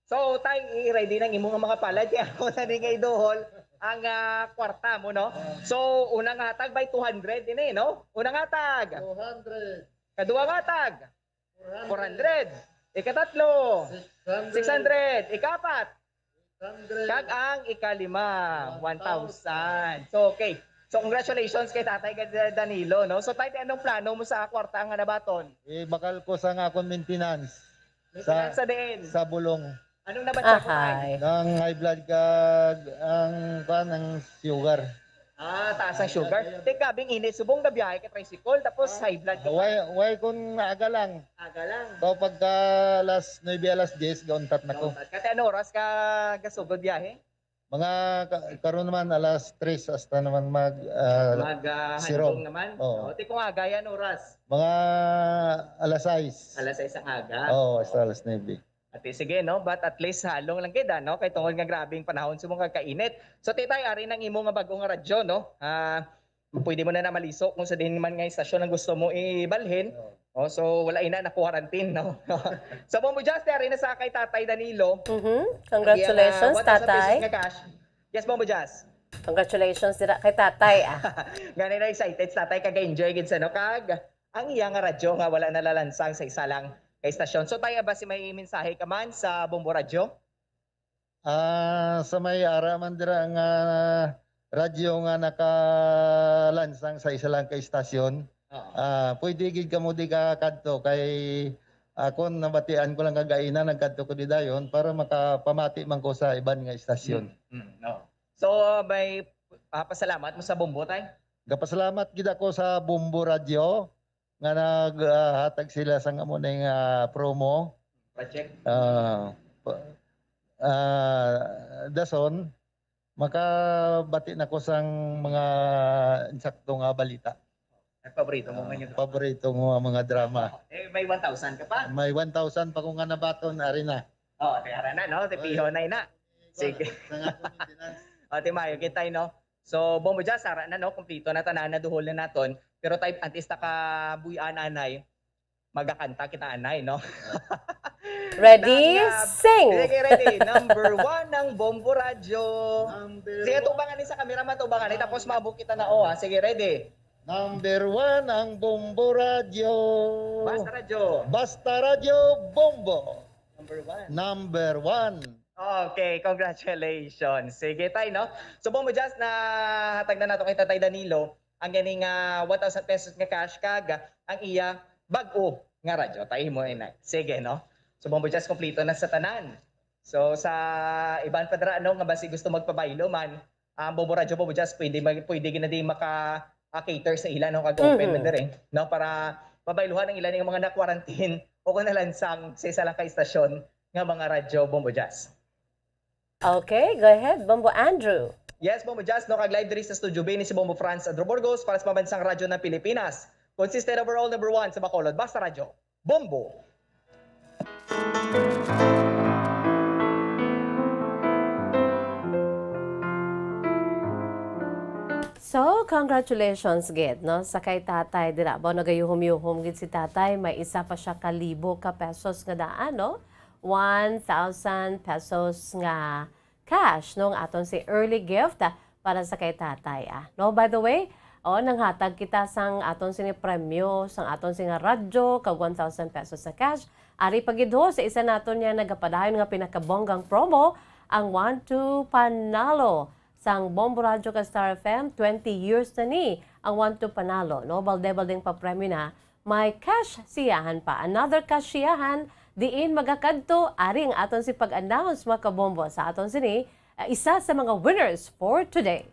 So, tayo i-ready ng imong mga palad kaya ako na ni nga idohol ang kwarta mo, no? So, unang hatag by 200 din no? Unang hatag. 200. Kaduwang hatag. 400. Ikatatlo. 600. Ikapat. 600. Kag ang ikalima. 1,000. So, okay. So, congratulations kay Tatay Danilo, no? So, tayo, anong plano mo sa kwarta nga nabaton? Bakal ko sa nga akong maintenance. Sa din. Sa bulong. Anong nabatsa ko tayo? Nang high blood kag ang sugar. Taas ang sugar. Teka, bing init, subong na biyahe ka tricycle, tapos high blood ka. Why kun aga lang. Aga lang. So pagka alas 9 alas 10 gauntat na ko. Kati ano oras ka gasugod biyahe? Mga karon naman alas 3 hasta naman handong naman. Oo. Ti kung aga yan oras. Mga alas 6. Alas 6 ang aga. Oo, hasta alas 9. Ate sige no, but at least halong lang kita no kay tungod nga grabing panahon sumong kagkainit. So titay ari nang imo nga bagong nga radyo no. Pwede mo na maliso kung sa din man nga istasyon ang gusto mo ibalhin. So wala ina na quarantine no. So Bombo Jazz ari na sa kay Tatay Danilo. Congratulations, Tatay. Yes, Bombo Jazz. Congratulations dira kay Tatay. Gani na excited Tatay kag enjoy gid sa no kag ang iya nga radyo nga wala nalalansang sa isa lang kay istasyon. So tayo ba si may mensahe ka man sa Bombo Radyo? Sa may araman dira nga radyo nga nakalansang sa isa lang ka istasyon. Pwede gid kamo di ka kadto kay ako nabatian ko lang kagaina nagkadto ko di dayon para makapamati man ko sa iban nga istasyon. No. So may pasalamat mo sa Bombo tay? Gapasalamat gid ako sa Bombo Radyo nga naghatag sila sa amo ning promo. Project? Dason makabati na ko sang mga insakto nga balita. Ay, paborito mo ngayon. Paborito mo mga drama. May 1,000 ka pa? May 1,000 pa ko nga nabaton, ari na. Tiyara na, no? Piho na. Sige. O, Timayo, kita no? So, Bombo Jazz, sara na, no? Kumplito na tanan na duhol na naton. Pero type antista ka buyan anay, magakanta kita anay, no? Ready? Sing! Sige, ready. Number 1 ng Bombo Radyo. Sige, tubangan ni sa cameraman, tubangan ni. Tapos mabuk kita na, Sige, ready. Number 1 ang Bombo Radyo. Basta Radyo. Basta Radyo Bombo. Number 1. Okay, congratulations. Sige tayo, no? So, Bombo Jazz, na hatag na nato kay Tatay Danilo, ang ganing 1,000 pesos nga cash kag, ang iya bag-o nga radyo. Tayo mo inay. Sige, no? So, Bombo Jazz, kompleto na sa tanan. So, sa iban pa dara, nga basi gusto magpabaylo man, ang Bombo Radyo, Bombo Jazz, pwede ginadi maka-cater sa ilan, no? Kag-open man rin, no? Para pabayluhan ang ilan ng mga na-quarantine o kung nalansang sa isa lang ka istasyon nga mga radyo, Bombo Jazz. Okay, go ahead, Bombo Andrew. Yes, Bombo Jazz, no, kag live diri sa Studio B ni si Bombo Franz Adroborgos para sa mabansang radyo ng Pilipinas. Consistent overall number 1 sa Bacolod. Basta Radyo, Bombo! So, congratulations, Gid, no? Sa kay tatay, dira ba nagayuhom-yuhom gid si tatay, may isa pa siya kalibo ka pesos nga daan, no? 1,000 pesos nga cash, no? Aton si early gift para sa kay tatay, no? By the way, nanghatag kita sang aton sini premyo, sang aton singa radyo, kag 1,000 pesos sa cash. Ari pagidho sa isa naton niya nagapadayon nga pinakabonggang promo, ang 1-2 panalo sang Bombo Radyo ka Star FM, 20 years na ni ang 1-2 panalo, no? Balde-baldeng pa premyo na, may cash siyahan pa. Another cash siyahan, diin magakadto, ari ang aton si pag-announce mga kabombo sa aton sini, isa sa mga winners for today.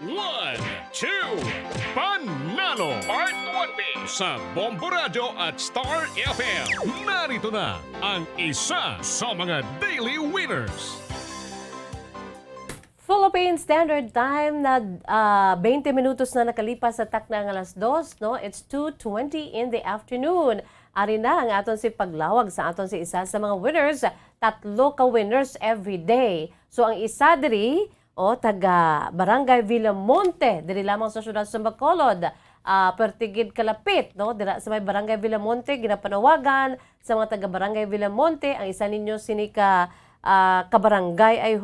One, two, Panalo! Part 1B sa Bombo Radio at Star FM. Narito na ang isa sa mga daily winners. Philippine Standard Time na 20 minutos na nakalipas sa takna ng alas 2, no? It's 2:20 in the afternoon. Ari na ang aton si paglawag sa aton si isa sa mga winners. 3 ka winners every day. So ang isa diri, taga Barangay Villamonte, diri lamang sa syudad sa Bacolod. Pertigid kalapit, no? Dira sa may Barangay Villamonte, ginapanawagan sa mga taga Barangay Villamonte, ang isa ninyo sini kabarangay ay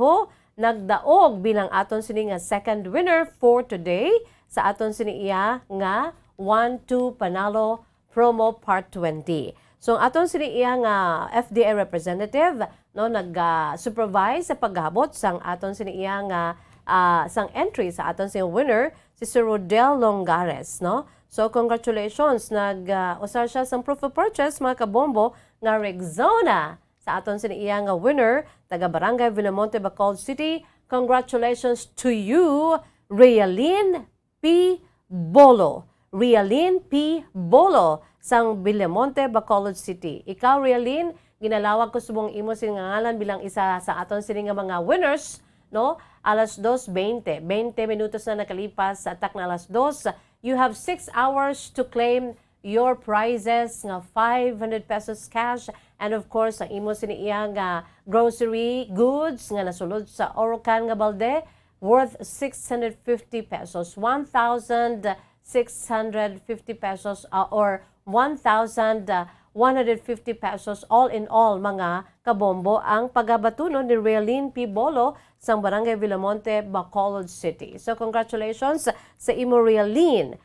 nagdaog bilang aton sini nga second winner for today sa aton sini iya nga 1-2 Panalo Promo Part 20. So aton sini iya nga FDA representative, no, nag-supervise sa paghabot sang aton sini iya nga sang entry sa aton sini winner si Sir Rodel Longares, no. So congratulations, usar siya sang proof of purchase mga kabombo nga Rexona sa aton sini iya nga winner taga Barangay Villamonte, Bacolod City. Congratulations to you, Realin P. Bolo. Realin P. Bolo sang Villamonte, Bacolod City. Ikaw, Realin, ginalawag ko subong imo sing ngalan bilang isa sa aton sini nga mga winners, no? Alas 2:20. 20 minutos na nakalipas sa atak na alas 2. You have 6 hours to claim your prizes nga 500 pesos cash and of course ang imo sini iya nga grocery goods nga nasulod sa Orocan nga balde worth 650 pesos, 1,650 pesos or 1,150 150 pesos all in all mga kabombo ang pagabatuno ni Realin P. Bolo sa Barangay Villamonte, Bacolod City. So congratulations sa imo Realin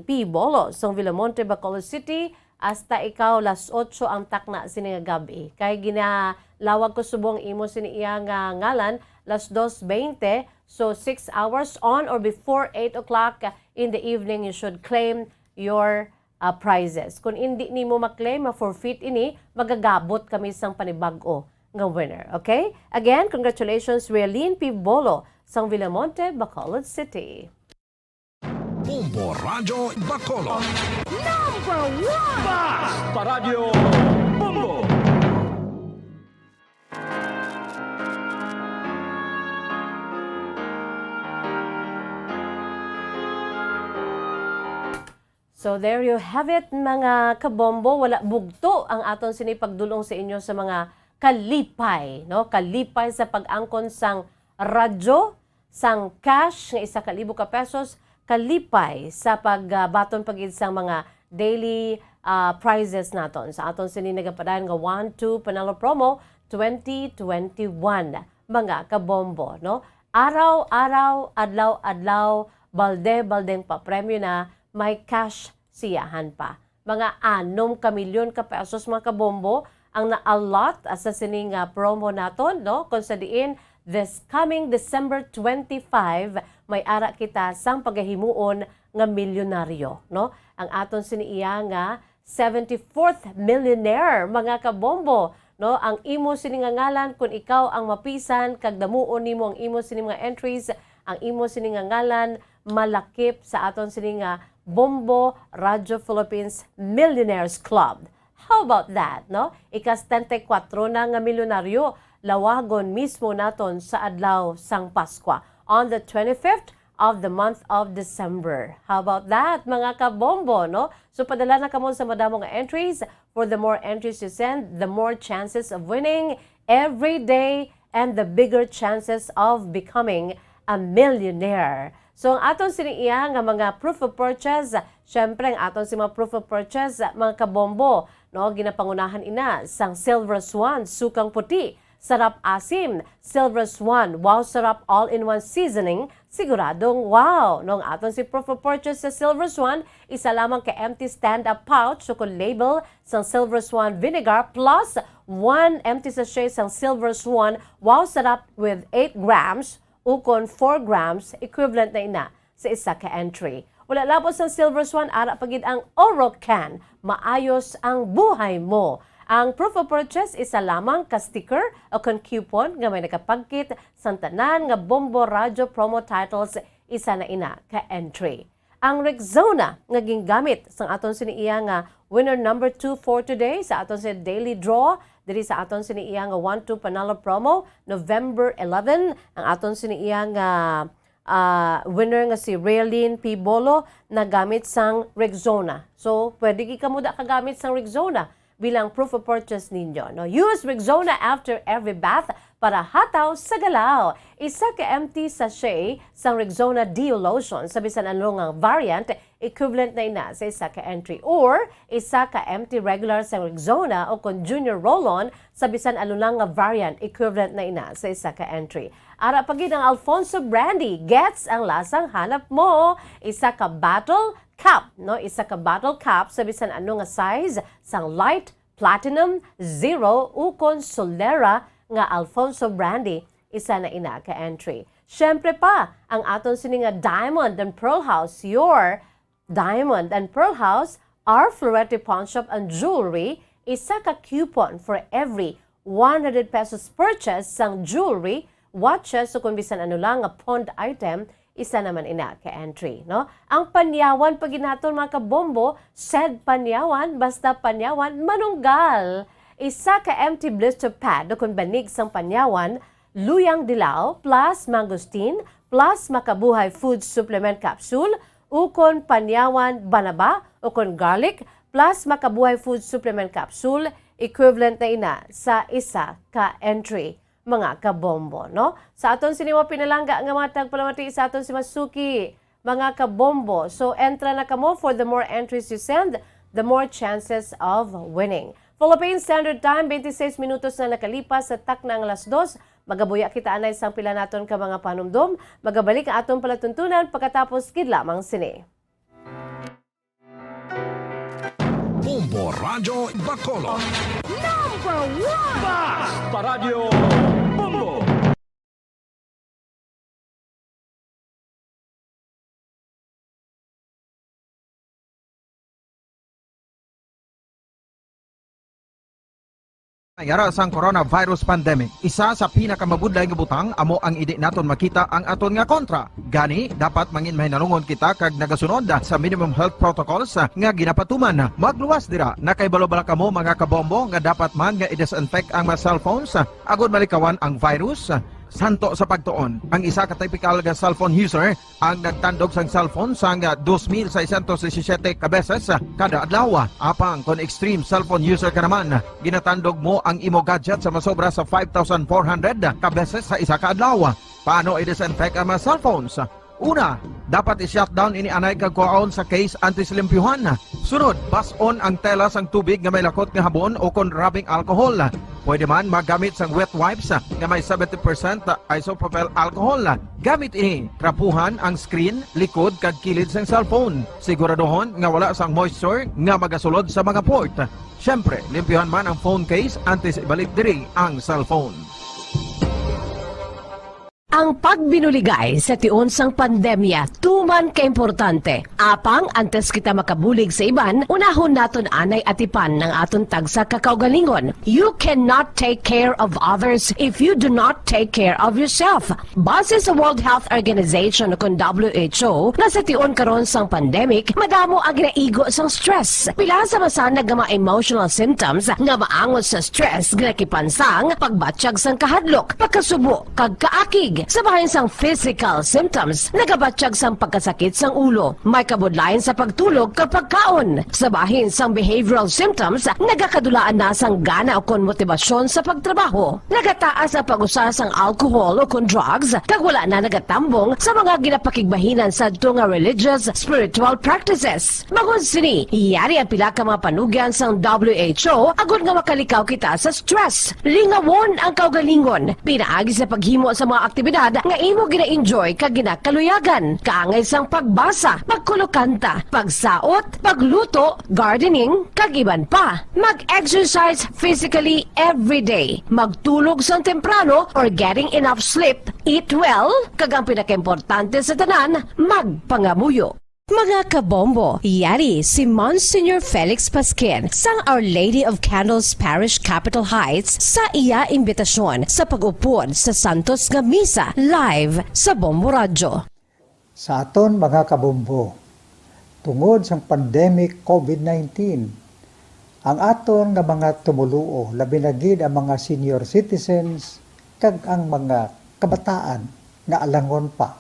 P. Bolo sa Villamonte, Bacolod City. Hasta ikaw las 8 ang takna sini nga gabi. Kay ginalawag ko subong imo sini iya nga ngalan las 2:20. So 6 hours on or before 8 o'clock in the evening you should claim your prizes. Kung hindi nimo ma-claim, ma-forfeit ini, magagabot kami sang panibag-o nga winner. Okay? Again, congratulations Realin P. Bolo sa Villamonte, Bacolod City. Bombo Radio Bacolod. Number 1! Basta Radio Bombo! So there you have it mga kabombo. Wala bugto ang aton sinipagdulong sa inyo sa mga kalipay. No? Kalipay sa pag-angkon sang radyo, sang cash nga 1,000 ka pesos, kalipay sa pagbaton pagid sang mga daily prizes naton. Sa aton sininagapadayon nga 1-2 Panalo Promo 2021 mga kabombo. No? Araw-araw, adlaw-adlaw, balde-baldeng pa premyo na may cash siyahan pa. Mga 6 milyon ka pesos mga kabombo ang na-allot sa sining promo naton, no? Kung sa diin, this coming December 25, may ara kita sang pagahimuon nga milyonaryo, no? Ang aton siniiya nga 74th millionaire mga kabombo, no? Ang imo sini nga ngalan kung ikaw ang mapisan kag damuon nimo ang imo sini mga entries, ang imo sini nga ngalan malakip sa aton sini nga Bombo Radio Philippines Millionaires Club. How about that, no? Ika-74 na nga milyonaryo lawagon mismo naton sa adlaw sang Paskwa on the 25th of the month of December. How about that, mga kabombo, no? So padala na kamo sa madamong entries. For the more entries you send, the more chances of winning every day and the bigger chances of becoming a millionaire. So ang aton siniiya nga mga proof of purchase, syempre ang aton si mga proof of purchase mga kabombo, no, ginapangunahan ina sang Silver Swan sukang puti, sarap asim, Silver Swan, wow sarap all-in-one seasoning, siguradong wow. No, ang aton si proof of purchase sa Silver Swan, isa lamang ka empty stand-up pouch so kung label sang Silver Swan vinegar plus 1 empty sachet sang Silver Swan, wow sarap with 8 grams ukon 4 grams, equivalent na ina sa isa ka entry. Wala labos ng Silver Swan, ara pagid ang Orocan, maayos ang buhay mo. Ang proof of purchase, isa lamang ka sticker o kon coupon nga may nakapagkit sa tanan nga Bombo Radio promo titles, isa na ina ka entry. Ang Rexona nga gingamit sa aton siniiya nga winner number 2 for today sa aton sa daily draw diri sa aton siniiya nga 1-2 Panalo Promo November 11 ang aton siniiya nga winner nga si Realin P. Bolo nagamit sang Rexona. So pwede gi kamo da kagamit sang Rexona bilang proof of purchase ninyo. No? Use Rexona after every bath para hataw sa galaw. Isa ka empty sachet sang Rexona Deo Lotion sa bisan anong variant, equivalent na ina sa isa ka entry. Or isa ka empty regular sang Rexona o kon Junior Roll-On sa bisan anong variant, equivalent na ina sa isa ka entry. Ara pagid ang Alfonso Brandy, gets ang lasang hanap mo. Isa ka bottle cup, no? Isa ka bottle cup sa bisan ano nga size sang light, platinum, zero, ukon solera nga Alfonso Brandy, isa na ina ka entry. Syempre pa, ang aton sini nga Diamond and Pearl House, your Diamond and Pearl House, our Florete Pawn Shop and Jewelry, isa ka coupon for every 100 pesos purchase sang jewelry, watches, so kung bisan ano lang nga pawned item, isa naman ina ka entry, no? Ang panyawan pag ginaton mga kabombo, said panyawan, basta panyawan, manunggal. Isa ka empty blister pad o kung banig sang panyawan, luyang dilaw plus mangosteen plus makabuhay food supplement capsule, ukon panyawan banaba o kung garlic plus makabuhay food supplement capsule, equivalent na ina sa isa ka entry. Mga kabombo, no? Sa aton sinimo pinalangga nga mga tagpalamati sa aton si Masuki, mga kabombo. So, entra na kamo for the more entries you send, the more chances of winning. Philippine Standard Time, 26 minutos na nakalipas sa taknang alas 2. Magabuya kita anay sang pila naton ka mga panumdum. Magabalik ang atong palatuntunan pagkatapos kidlamang sini. Bombo Radyo Bacolod. Number 1! Basta Radio Bombo! Yara sang coronavirus pandemic, isa sa pinakamabudlay nga butang amo ang idi naton makita ang aton nga kontra. Gani dapat mangin mahinalungon kita kag nagasunod sa minimum health protocols nga ginapatuman. Magluwas dira na kay balobala kamo mga kabombo nga dapat man nga i-disinfect ang mga cellphones agud malikawan ang virus. Santo sa pagtuon, ang isa ka typical nga cellphone user ang nagtandog sang cellphone sang 2,617 ka beses kada adlaw. Apang kon extreme cellphone user ka naman, ginatandog mo ang imo gadget sa masobra sa 5,400 ka beses sa isa ka adlaw. Paano i-disinfect ang mga cellphones? Una, dapat i-shutdown ini anay kag kuhaon sa case anti-slimpyuhan. Sunod, bas-on ang tela sang tubig nga may lakot nga habon o kon rubbing alcohol. Pwede man magamit sang wet wipes nga may 70% isopropyl alcohol. Gamit ini, trapuhan ang screen, likod kag kilid sang cellphone. Siguraduhon nga wala sang moisture nga magasulod sa mga port. Syempre, limpyuhan man ang phone case antes ibalik diri ang cellphone. Ang pagbinuligay sa tiun sang pandemya, tuman ka-importante. Apang, antes kita makabulig sa iban, unahon naton anay atipan ng aton tagsa kakaugalingon. You cannot take care of others if you do not take care of yourself. Base sa World Health Organization kung WHO, na sa tiun karon sang pandemic, madamo ang ginaigo sang stress. Pila sa masanag nga mga emotional symptoms nga maangon sa stress, ginakipansang, pagbatsyag sang kahadlok, pagkasubo, kag kaakig. Sa bahin sang physical symptoms, nagabatsyag sang pagkasakit sang ulo, may kabudlayan sa pagtulog kapag kaon. Sa bahin sang behavioral symptoms, nagakadulaan na sang gana o kon motibasyon sa pagtrabaho. Nagataas ang pag-usa sang alcohol o kon drugs, kag wala na nagatambong sa mga ginapakigbahinan sa tunga religious, spiritual practices. Magun sini, iyari ang pila ka mga panugyan sang WHO agud nga makalikaw kita sa stress. Lingawon ang kaugalingon, pinaagi sa paghimo sa mga aktibidad nga imo gina-enjoy kag ginakaluyagan, kaangay sang pagbasa, pagkulokanta, pagsaot, pagluto, gardening, kag iban pa. Mag-exercise physically every day, magtulog sang temprano or getting enough sleep, eat well, kag ang pinakaimportante sa tanan, magpangamuyo. Mga kabombo, yari si Monsignor Felix Pasquin sang Our Lady of Candles Parish Capitol Heights sa iya imbitasyon sa pag-upod sa Santos nga Misa live sa Bombo Radyo. Sa aton mga kabombo, tungod sang pandemic COVID-19, ang aton nga mga tumuluo, labi na gid ang mga senior citizens kag ang mga kabataan nga alangon pa,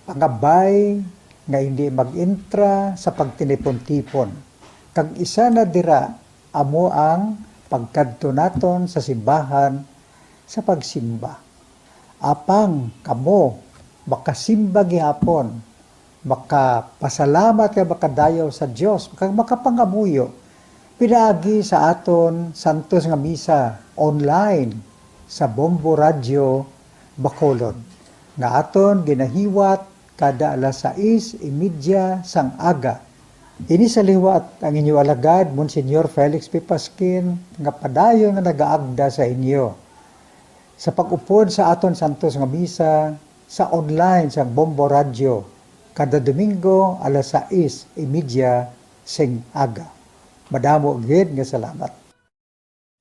pangabay nga hindi mag-intra sa pagtinipon-tipon. Kag isa na dira amo ang pagkadto naton sa simbahan sa pagsimba. Apang kamo makasimba gihapon, makapasalamat ka makadayaw sa Dios, makapangamuyo. Pinaagi sa aton Santos nga Misa online sa Bombo Radyo Bacolod nga aton ginahiwat kada alas 6:30 sang aga. Ini sa liwat ang inyo alagad, Monsignor Felix P. Pasquin, nga padayon nga nagaagda sa inyo. Sa pag-upod sa aton Santos nga Misa, sa online sa Bombo Radio, kada Domingo alas 6:30 sing aga. Madamo gid nga salamat.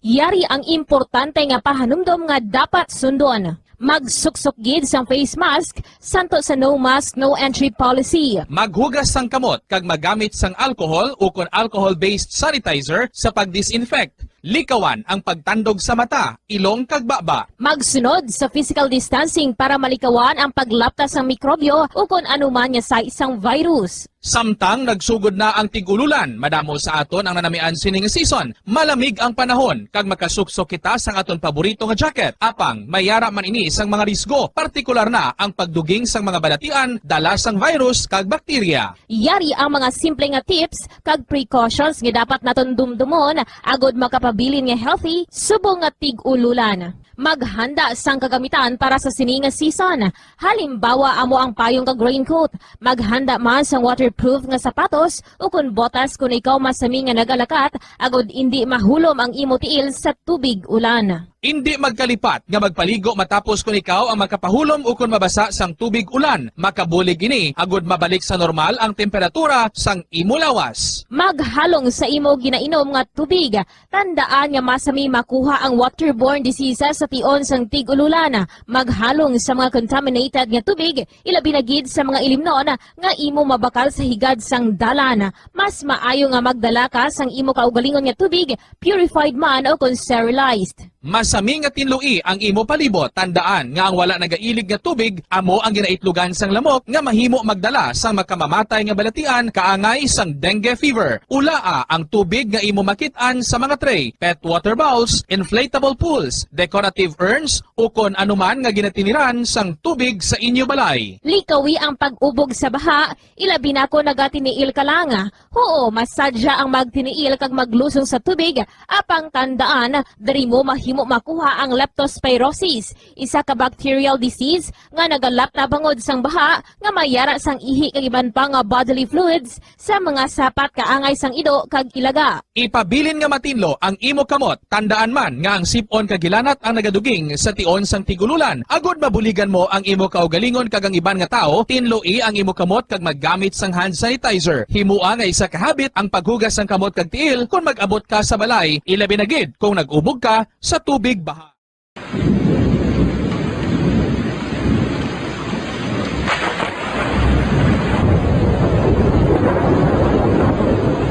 Yari ang importante nga pahanumdom nga dapat sundon. Magsuksok gid sang face mask, santo sa no mask, no entry policy. Maghugas sang kamot kag magamit sang alcohol o kon alcohol-based sanitizer sa pag-disinfect. Likawan ang pagtandog sa mata, ilong kag baba. Magsunod sa physical distancing para malikawan ang paglaptas ng mikrobyo o kung anuman nga sa isang virus. Samtang nagsugod na ang tig-ululan, madamo sa aton ang nanamian sining season. Malamig ang panahon kag makasuksok kita sang aton paborito nga jacket. Apang mayara man ini sang mga risgo, partikular na ang pagduging sang mga balatian dala sang virus kag bakterya. Yari ang mga simple nga tips kag precautions nga dapat naton dumdumon agod makapabilin nga healthy subong nga tig-ululan. Maghanda sang kagamitan para sa sini nga season. Halimbawa amo ang payong kag raincoat. Maghanda man sang waterproof nga sapatos o kun botas kung ikaw masami nga nagalakat agod hindi mahulom ang imo tiil sa tubig ulan. Hindi magkalipat nga magpaligo matapos kung ikaw ang makapahulom o kung mabasa sang tubig ulan. Makabulig ini agod mabalik sa normal ang temperatura sang imo lawas. Maghalong sa imo ginainom nga tubig. Tandaan nga masami makuha ang waterborne diseases sa tion sang tig-ululan. Maghalong sa mga contaminated nga tubig, ilabi na gid sa mga ilimnon nga imo mabakal sa higad sang dalan. Mas maayo nga magdala ka sang imo kaugalingon nga tubig, purified man o kung sterilized. Masami nga tinlui ang imo palibot. Tandaan nga ang wala nagailig nga tubig amo ang ginaitlugan sang lamok nga mahimo magdala sang makamamatay nga balatian kaangay sang dengue fever. Ulaa ang tubig nga imo makit-an sa mga tray, pet water bowls, inflatable pools, decorative urns o kon anuman nga ginatiniran sang tubig sa inyo balay. Likawi ang pag-ubog sa baha, ilabi na ko nagatiniil ka lang. Oo, masadya ang magtiniil kag maglusong sa tubig, apang tandaan, dari mo mahimo makuha ang leptospirosis, isa ka bacterial disease nga nagalap na bangod sang baha nga mayara sang ihi kag iban pa nga bodily fluids sa mga sapat kaangay sang ido kag ilaga. Ipabilin nga matinlo ang imo kamot. Tandaan man nga ang sipon kag gilanat ang nagaduging sa tion sang tigululan. Agod mabuligan mo ang imo kaugalingon kag ang iban nga tao, tinloi ang imo kamot kag maggamit sang hand sanitizer. Himua nga isa ka habit ang paghugas sang kamot kag tiil kung mag-abot ka sa balay, ilabi na gid kung nag-ubog ka sa tubig baha.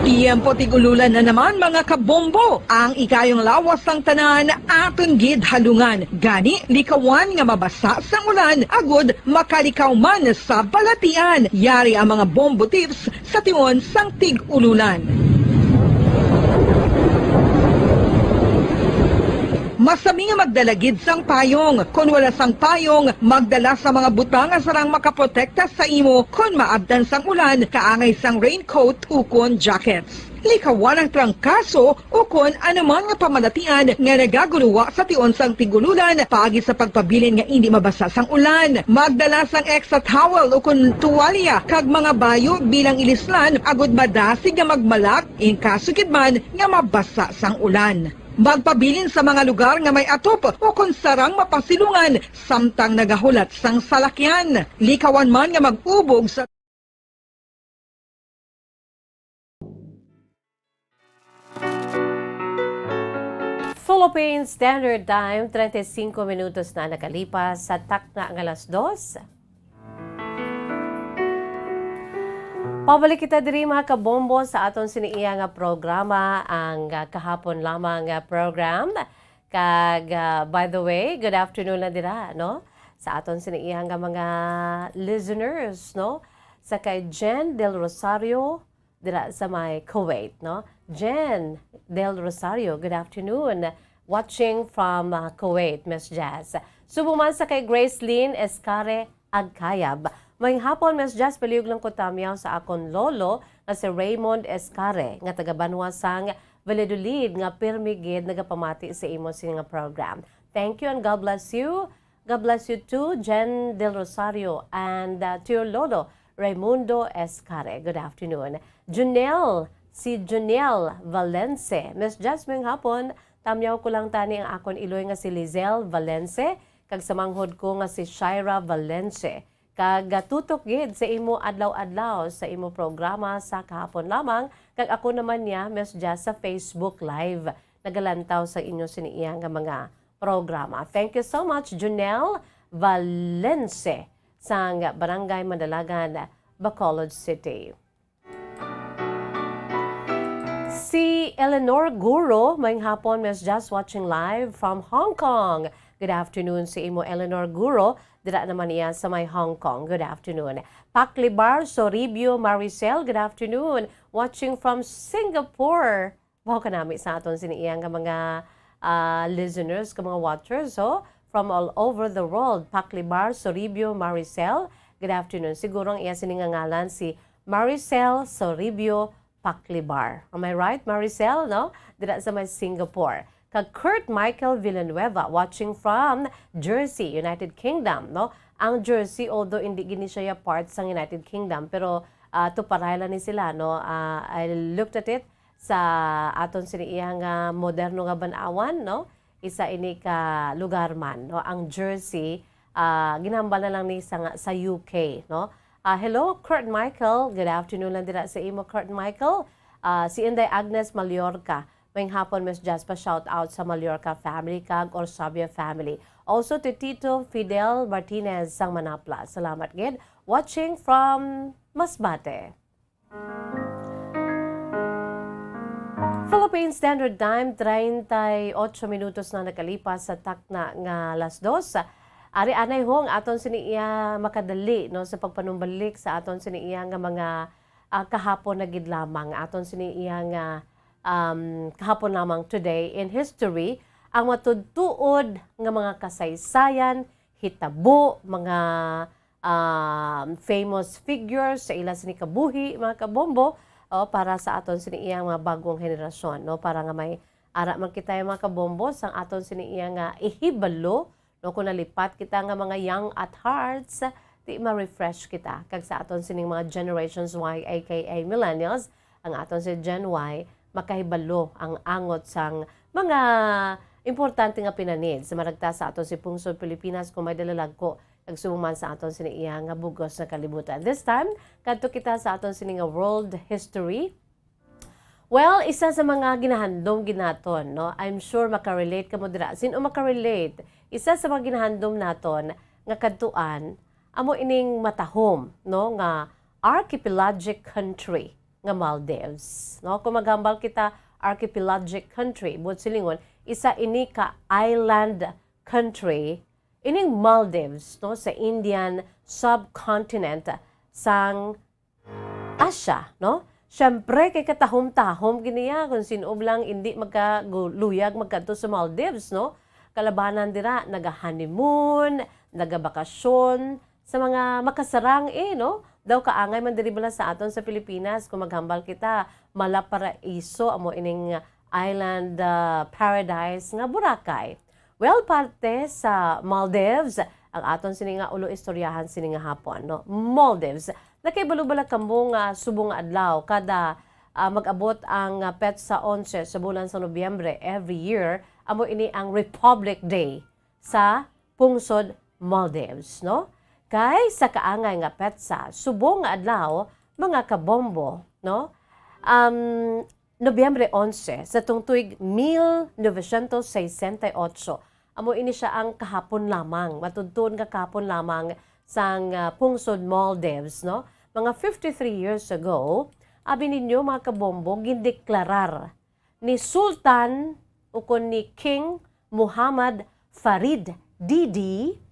Tiempo tigululan na naman mga kabombo. Ang ikayong lawas ng tanan aton gid halungan. Gani likawan nga mabasa sa ulan agod makalikaw man sa balatian. Yari ang mga bombo tips sa tion sang tig-ululan. Masami nga magdalagid sang payong. Kung wala sang payong, magdala sa mga butang nga sarang makaprotekta sa imo kung maabdan sang ulan, kaangay sang raincoat ukon jackets. Likawan ang trangkaso o kung anuman nga pamalatian nga nagaguluwa sa tion sang tigululan paagi sa pagpabilin nga hindi mabasa sang ulan. Magdala sang extra towel o kung tuwalya kag mga bayo bilang ilislan agod madasig nga magmalak in kaso gid man nga mabasa sang ulan. Magpabilin sa mga lugar nga may atop o kung sarang mapasilungan samtang nagahulat sang salakyan. Likawan man nga mag-ubog sa Philippine Standard Time, 35 minutos na nakalipas sa takna ng alas 2. Pabalik kita diri mga kabombo sa aton siniiya nga programa, ang kahapon lamang nga program. Kag by the way, good afternoon na dira, no? Sa aton siniiya nga mga listeners, no? Sa kay Jen Del Rosario dira sa may Kuwait, no? Jen Del Rosario, good afternoon. Watching from Kuwait, Miss Jazz. Subuman sa kay Grace Lynn Escare Agkayab. May hapon, Miss Jazz, paliog lang ko tamyaw sa akon lolo na si Raymond Escare, nga taga-Banwa sang Valladolid, nga pirmigid nagapamati sa imo nga program. Thank you and God bless you. God bless you too, Jen Del Rosario, and to your lolo, Raimundo Escare. Good afternoon. Si Junel Valence. Miss Jazz, may hapon, tamyaw ko lang tani ang akon iloy nga si Lizelle Valence, kag samanghod ko nga si Shira Valence. Kag tutok gid sa imo adlaw-adlaw sa imo programa sa kahapon lamang, kag ako naman niya Miss Jazz sa Facebook Live nagalantaw sa inyo siniiya nga mga programa. Thank you so much, Junel Valence sang Barangay Mandalagan, Bacolod City. Si Eleanor Guro, may hapon, Miss Jazz, watching live from Hong Kong. Good afternoon si imo Eleanor Guro. Dira naman niya sa may Hong Kong. Good afternoon. Paklibar, Soribio, Maricel, good afternoon. Watching from Singapore. Wow ka namin sa aton siniyang mga listeners, mga watchers. So, from all over the world. Paklibar, Soribio, Maricel, good afternoon. Siguro ang iya siningangalan si Maricel Soribio Paklibar. Am I right, Maricel? No? Dira sa may Singapore. Kag Kurt Michael Villanueva watching from Jersey, United Kingdom, no? Ang Jersey, although hindi gini siya part sa United Kingdom, pero tuparayla ni sila, no? I looked at it sa aton siniyang moderno nga banawan, no? Isa ini ka lugar man, no? Ang Jersey, ginambal na lang ni sa UK, no? Hello, Kurt Michael. Good afternoon lang dira sa imo, Kurt Michael. Si Inday Agnes Mallorca. May hapon, Miss Jaspa, shout out sa Mallorca family kag or Sabia family. Also to Tito Fidel Martinez sang Manapla. Salamat gid. Watching from Masbate. Philippine Standard Time, 38 minutos na nakalipas sa takna nga alas 2. Ari anay hong aton siniya makadali no sa pagpanumbalik sa aton siniya nga mga kahapon na gid lamang aton siniya nga kahapon lamang today in history ang matudtuod nga mga kasaysayan, hitabo, mga famous figures sa ila sini kabuhi, mga kabombo para sa aton siniya mga bagong henerasyon no para nga may ara man kita yung mga kabombo sang aton siniya nga ihibalo no kung nalipat kita nga mga young at hearts di ma-refresh kita kag sa aton sining mga generations Y aka millennials ang aton si Gen Y makahibalo ang angot sang mga importante nga pinanid sa maragta sa aton si Pungsod Pilipinas kung may dalalag ko nagsumuman sa aton siniya nga bugos na kalibutan. This time, kadto kita sa aton sini nga world history. Well, isa sa mga ginahandom ginaton, no? I'm sure makarelate ka mo dira. Sino makarelate? Isa sa mga ginahandom naton nga kadtuan amo ining matahom, no? Nga archipelagic country nga Maldives, no? Kung magambal kita archipelagic country, buot silingon, isa ini ka island country ining Maldives, no? Sa Indian subcontinent sang Asia, no? Siyempre, kay katahom-tahom giniya kung sinob lang hindi magkaluyag magkadto sa Maldives, no? Kalabanan dira, naga-honeymoon, naga-bakasyon, sa mga makasarang no? Daw kaangay man diri bala sa aton sa Pilipinas kung maghambal kita, malaparaiso amo ining island paradise nga Boracay. Well, parte sa Maldives, ang aton sini nga ulo istoryahan sini nga hapon, no? Maldives. Nakibalo-bala kamo nga subong adlaw kada mag-abot ang petsa 11 sa bulan sa Nobyembre every year amo ini ang Republic Day sa pungsod Maldives, no? Kay sa kaangay nga petsa subong nga adlaw mga kabombo, no? Nobyembre 11 sa tungtuig 1968 amo ini siya ang kahapon lamang, matudtod nga kahapon lamang sang pungsod Maldives, no? Mga 53 years ago, abi ninyo mga kabombo, gindeklarar ni Sultan ukon ni King Muhammad Farid Didi,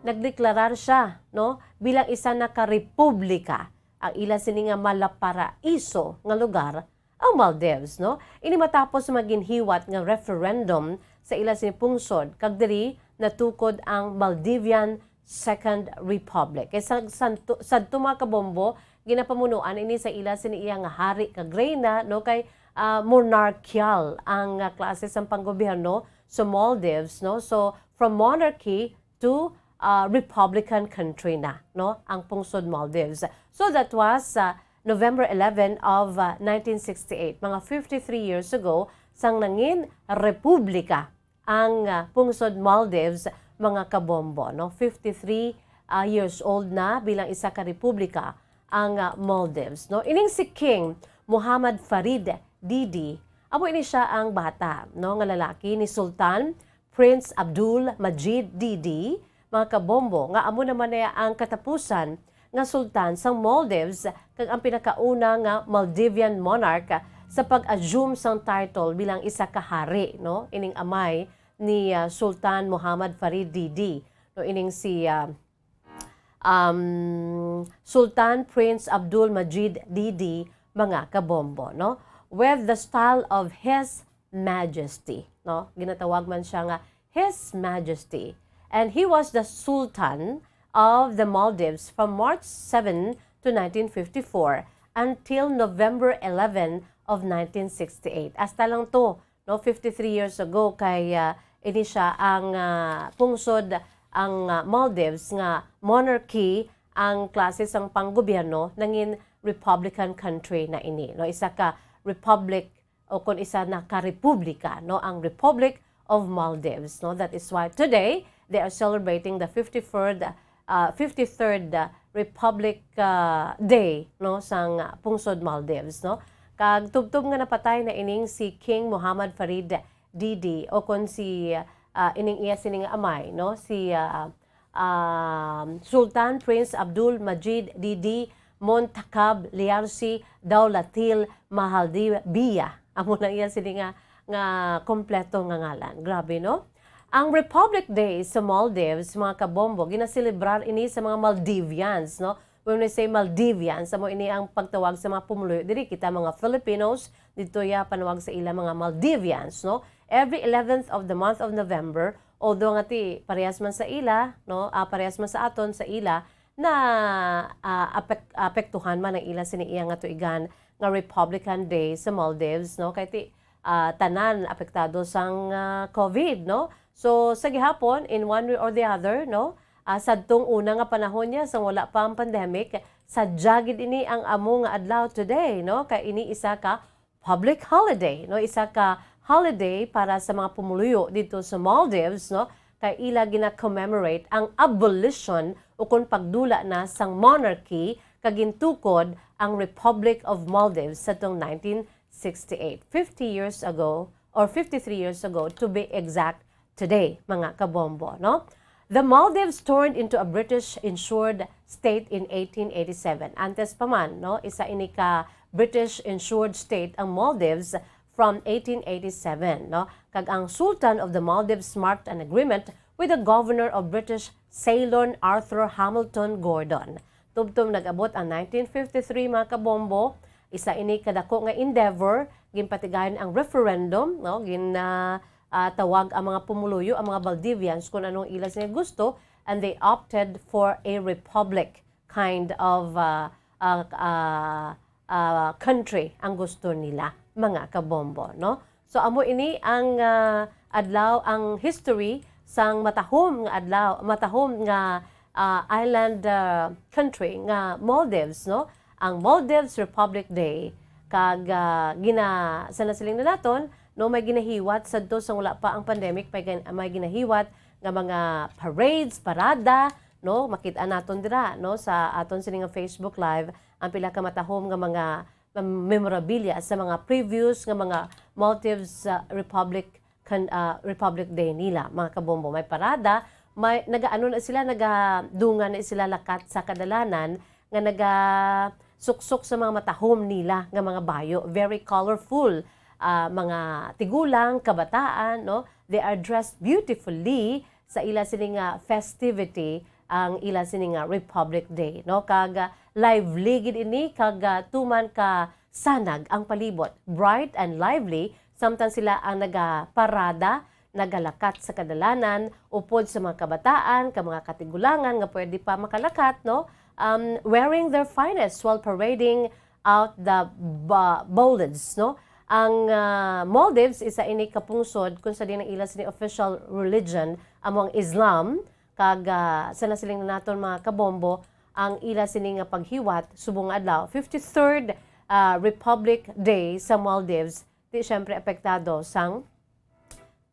nagdeklarar siya, no? Bilang isa na ka-republika, ang ila sini nga malaparaiso nga lugar, ang Maldives, no? Ini matapos maginhiwat nga referendum sa ila sini pungsod, kag diri natukod ang Maldivian Second Republic. Kay sadto mga kabombo, ginapamunuan ini sa ila sini iya nga hari kag reyna, no? Kay monarchical ang klase sang panggobyerno sa Maldives, no? So from monarchy to republican country na, no? Ang pungsod Maldives. So that was November 11 of 1968, mga 53 years ago, sang nangin republika ang pungsod Maldives, mga kabombo, no? 53 years old na bilang isa ka republika ang Maldives, no? Ining si King Muhammad Farid Didi, amo ini siya ang bata, no? Nga lalaki ni Sultan Prince Abdul Majid Didi, mga kabombo, nga amo naman niya ang katapusan nga sultan sa Maldives kag ang pinakauna nga Maldivian monarch sa pag-assume sang title bilang isa ka hari, no? Ining amay ni Sultan Muhammad Farid Didi, no? Ining si Sultan Prince Abdul Majid Didi, mga kabombo, no? With the style of His Majesty, no? Ginatawag man siya nga His Majesty. And he was the Sultan of the Maldives from March 7 to 1954 until November 11 of 1968. Hasta lang to, no? 53 years ago kay ini siya ang pungsod ang Maldives nga monarchy ang klase sang panggobyerno nangin republican country na ini, no? Isa ka republic o kung isa na ka republika, no? Ang Republic of Maldives, no? That is why today they are celebrating the 53rd Republic Day, no, sang pungsod Maldives, no? Kag tubtub nga napatay na ining si King Muhammad Farid Didi o kon si ining iya sining amay, no, si Sultan Prince Abdul Majid Didi Montakab Liarsi Daulatil Mahaldivia. Amo na iya sining nga kompleto nga ngalan. Grabe, no? Ang Republic Day sa Maldives, mga kabombo, ginaselebrar ini sa mga Maldivians, no? When we say Maldivians, amo ini ang pagtawag sa mga pumuluyo. Diri kita mga Filipinos, dito ya panawag sa ila mga Maldivians, no? Every 11th of the month of November, although nga ti parehas man sa ila, no? Parehas man sa aton sa ila na apektuhan man ang ila siniiya nga tuigan nga Republican Day sa Maldives, no? Kay ti tanan apektado sang COVID, no? So sa gihapon, in one way or the other, no? Sadtong una nga panahon niya sa wala pa ang pandemic, sadyagid ini ang amo nga adlaw today, no? Kay ini isa ka public holiday, no? Isa ka holiday para sa mga pumuluyo dito sa Maldives, no? Kay ila gina-commemorate ang abolition o kung pagdula na sang monarchy kagintukod ang Republic of Maldives sa tong 1968. 50 years ago, or 53 years ago to be exact today, mga kabombo, no? The Maldives turned into a British-insured state in 1887. Antes pa man, no? Isa ini ka British-insured state ang Maldives from 1887, no? Kag ang Sultan of the Maldives marked an agreement with the governor of British Ceylon, Arthur Hamilton Gordon. Tubtum nag-abot ang 1953, mga kabombo. Isa ini kadako nga endeavor, ginpatigayon ang referendum, no? Tawag ang mga pumuluyo, ang mga Maldivians kung anong ilas niya gusto, and they opted for a republic kind of country ang gusto nila, mga kabombo, no? So amo ini ang adlaw, ang history sang matahom nga adlaw, matahom nga island country nga Maldives, no? Ang Maldives Republic Day kag sinasiling na naton, no, may ginahiwat sadto sa wala pa ang pandemic, may ginahiwat nga mga parades, parada, no, makita naton dira, no, sa aton sini nga Facebook Live ang pila ka matahom nga mga memorabilia sa mga previews nga mga Maldives Republic Day nila, mga kabombo. May parada, may nagaano na sila, nagadungan na sila lakat sa kadalanan nga suksok sa mga matahom nila nga mga bayo, very colorful. Mga tigulang, kabataan, no? They are dressed beautifully sa ila sining festivity, ang ila sining Republic Day, no? Kag lively gid ini, kag tuman ka sanag ang palibot, bright and lively. Samtang sila ang nagaparada, nagalakat sa kadalanan, upod sa mga kabataan, ka mga katigulangan nga pwede pa makalakat, no? Wearing their finest while parading out the bollards, no? Ang Maldives isa ini kapungsod kung sa din ang ilas ni official religion among Islam, kag sanasiling na naton mga kabombo ang ilas ini nga paghiwat subong adlaw 53rd Republic Day sa Maldives, di syempre apektado sang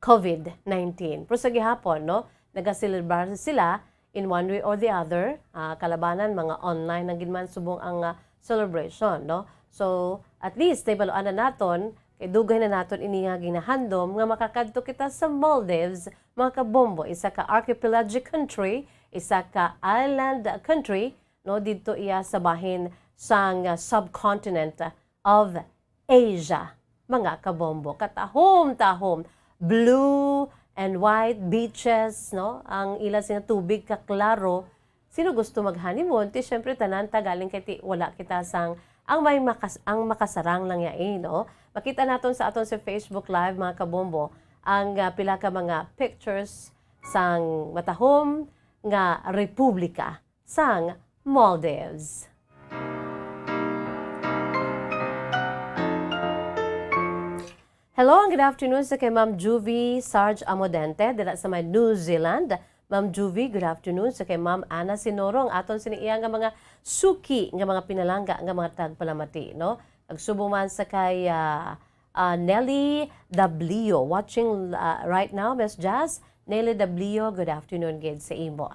COVID-19. Pero sa gihapon, no, nagaselebrar sila in one way or the other, kalabanan mga online ang ginman subong ang celebration, no. So, at least, taybaluan na naton, kay dugay na naton ini nga ginahandom, nga makakadto kita sa Maldives, mga kabombo, isa ka archipelagic country, isa ka island country, no, dito iya sa bahin sang subcontinent of Asia, mga kabombo. Katahom-tahom, blue and white beaches, no, ang ila sina tubig kaklaro, sino gusto mag-honeymoon, ti syempre tanan ta galing kay ti wala kita sang ang makasarang lang yain, no? Makita naton sa aton sa Facebook Live mga kabombo ang pila ka mga pictures sang matahom nga republika sang Maldives. Hello, and good afternoon sa kay Ma'am Juvie Sarge Amodente dila sa may New Zealand. Ma'am Juvie, good afternoon sa kay Ma'am Ana Sinorong aton siniiya nga mga suki nga mga pinalangga nga mga tagpalamati, no? Nagsubo man sa kay Nelly Dablio watching right now, Miss Jazz. Nelly Dablio, good afternoon gid sa imo.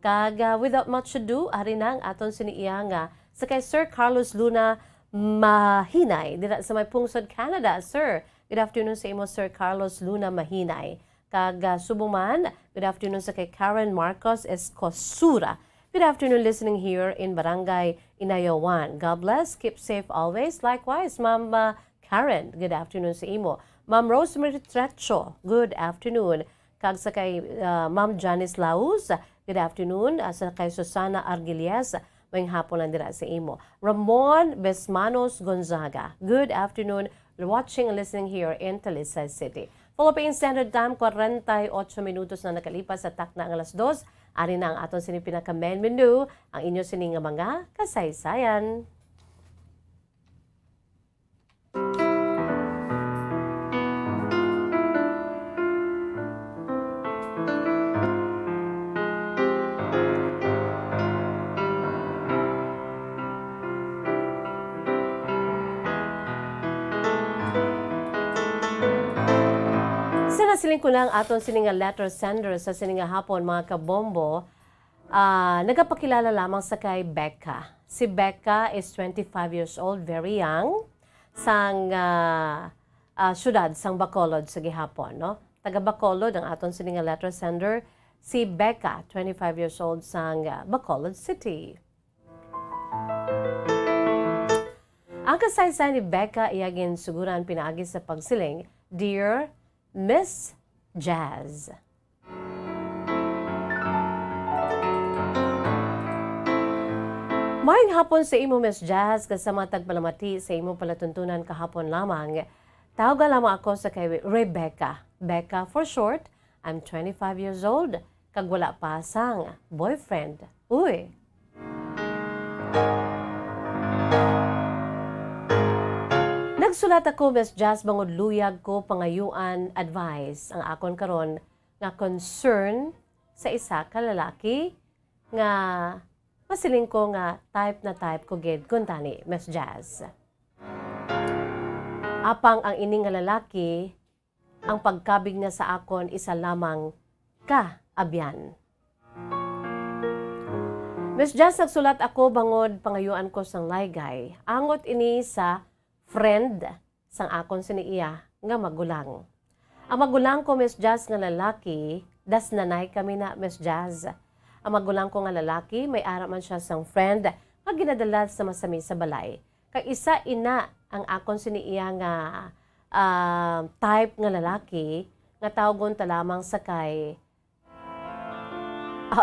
Kag without much ado, ari nang aton siniiya nga sa kay Sir Carlos Luna Mahinay dila sa may Pungsod, Canada, sir. Good afternoon sa imo, Sir Carlos Luna Mahinay. Kag Subuman, good afternoon sa kay Karen Marcos Escosura. Good afternoon listening here in Barangay Inayawan. God bless, keep safe always. Likewise, Ma'am Karen, good afternoon sa imo. Ma'am Rosemary Trecho, good afternoon. Kag sa kay Ma'am Janice Lauz, good afternoon. Sa kay Susana Argilias, may hapon lang dira sa imo. Ramon Besmanos Gonzaga, good afternoon. Watching and listening here in Talisay City. Philippine Standard Time, 48 minutos na nakalipas sa takna ang alas 2. Ari na ang aton pinaka-main menu, ang inyo sining mga kasaysayan. Sinasiling ko lang aton sininga letter sender sa sininga hapon mga kabombo. Nagapakilala lamang sa kay Becca. Si Becca is 25 years old, very young, sang syudad, sang Bacolod sa gihapon. No? Taga Bacolod ang aton sininga letter sender. Si Becca, 25 years old, sang Bacolod City. Ang kasaysayan ni Becca iyagin siguran pinaagi sa pagsiling, Dear Miss Jazz. Maayong hapon sa imo, Miss Jazz, kasama tagpalamati sa imo palatuntunan kahapon lamang. Tawagan lamang ako sa kay Rebecca. Becca for short. I'm 25 years old. Kag wala pa sang boyfriend. Uy! Nagsulat ako, Miss Jazz, bangod luyag ko pangayuan advice ang akon karon nga concern sa isa ka lalaki nga masiling ko nga type na type ko gid kuntani, Miss Jazz. Apang ang ining nga lalaki, ang pagkabig na sa akon isa lamang ka abyan. Miss Jazz, nagsulat ako bangod pangayuan ko sang laygay. Angot ini sa friend sang akon siniiya nga magulang. Ang magulang ko, Miss Jazz, nga lalaki, das nanay kami na, Miss Jazz. Ang magulang ko nga lalaki, may araman siya sang friend nga ginadala sa masami sa balay. Kag isa ina ang akon siniiya nga type nga lalaki nga tawgon ta lamang sa kay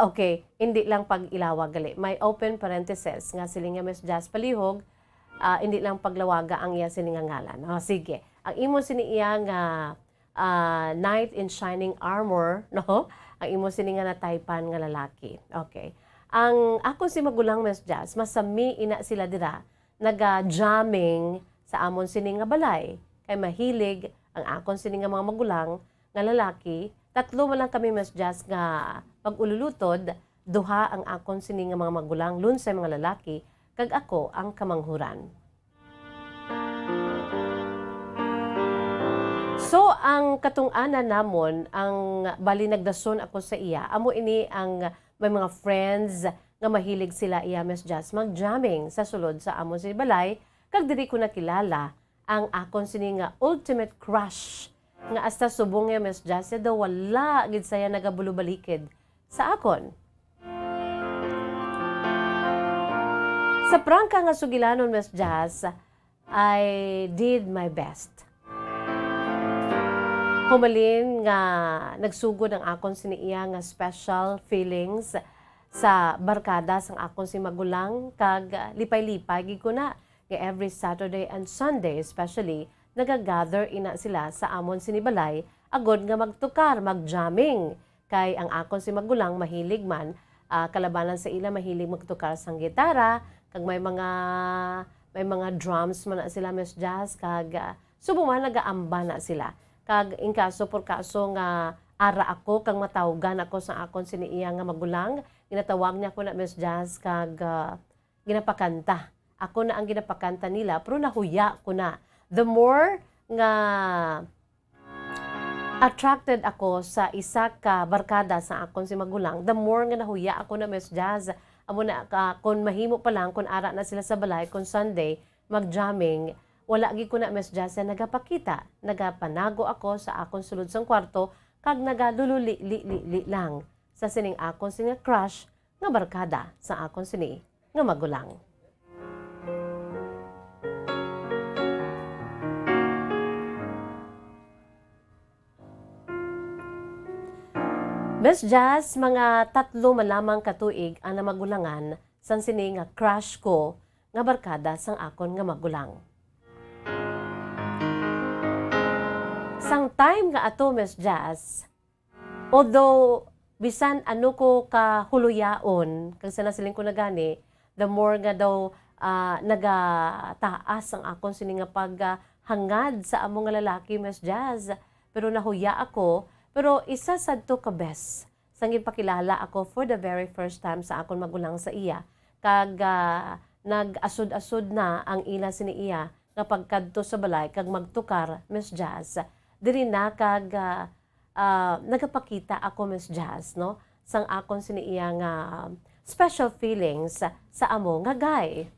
okay, hindi lang pag-ilawag gali. May open parenthesis nga siling nga Miss Jazz palihog. Hindi lang paglawaga ang iya siningangalan. Sige. Ang imo siniiya nga knight in shining armor, no? Ang imo sininga na taypan nga lalaki. Okay. Ang ako si magulang, Miss Jazz, masami ina sila dira naga-jamming sa amon sininga balay. Kay mahilig ang akon sininga mga magulang nga lalaki. Tatlo man lang kami, Miss Jazz, nga pag-ululutod, duha ang akon sininga mga magulang, lunsay mga lalaki, kag ako ang kamanghuran. So, ang katungana namon, ang bali nagdason ako sa iya, amo ini ang may mga friends nga mahilig sila iya, Miss Jazz, mag-jamming sa sulod sa amo si balay, kag diri ko nakilala ang akon sini nga ultimate crush nga hasta subong nga, Miss Jazz, daw wala gid saya nagabulubalikid sa akon. Sa prangka nga sugilanon, Miss Jazz, I did my best. Humalin nga nagsugod ang akon siniiya nga special feelings sa barkada sang akon si magulang kag lipay-lipay gid ko na nga every Saturday and Sunday especially nagagather ina sila sa amon sinibalay agod nga magtukar, magjamming. Kay ang akon si magulang mahilig man, kalabanan sa ila mahilig magtukar sang gitara, kag may mga drums man na sila Miss Jazz, kag subo man nagaamba na sila. Kag in kaso por kaso nga ara ako kag matawgan ako sa akon siniiya nga magulang, ginatawag niya ako na Miss Jazz kag ginapakanta. Ako na ang ginapakanta nila pero nahuya ko na. The more nga attracted ako sa isa ka barkada sa akon si magulang, the more nga nahuya ako na Miss Jazz. Amo na kung mahimo pa lang, kung ara na sila sa balay, kung Sunday, mag-jamming, wala gi ko na Miss Jazz na nagapakita. Nagapanago ako sa akon sulod sang kwarto, kag nagalululi lang sa sining akon sining crush nga barkada sa akon sini nga magulang. Miss Jazz, mga 3 malamang katuig ang namagulangan sang sini nga crush ko nga barkada sang akon nga magulang. Sang time nga ato, Miss Jazz, although bisan ano ko kahuluyaon, kag sana siling ko na gani, the more nga daw nagataas ang akon sini nga paghangad sa among nga lalaki, Miss Jazz. Pero nahuya ako. Pero isa sad to ka best. Sangin pakilala ako for the very first time sa akon magulang sa iya. Kag nag-asud-asud na ang ila sini iya nga pagkadto sa balay kag magtukar, Miss Jazz. Diri na kag nagapakita ako, Miss Jazz, no? Sang akon sini iya nga special feelings sa amo nga guy.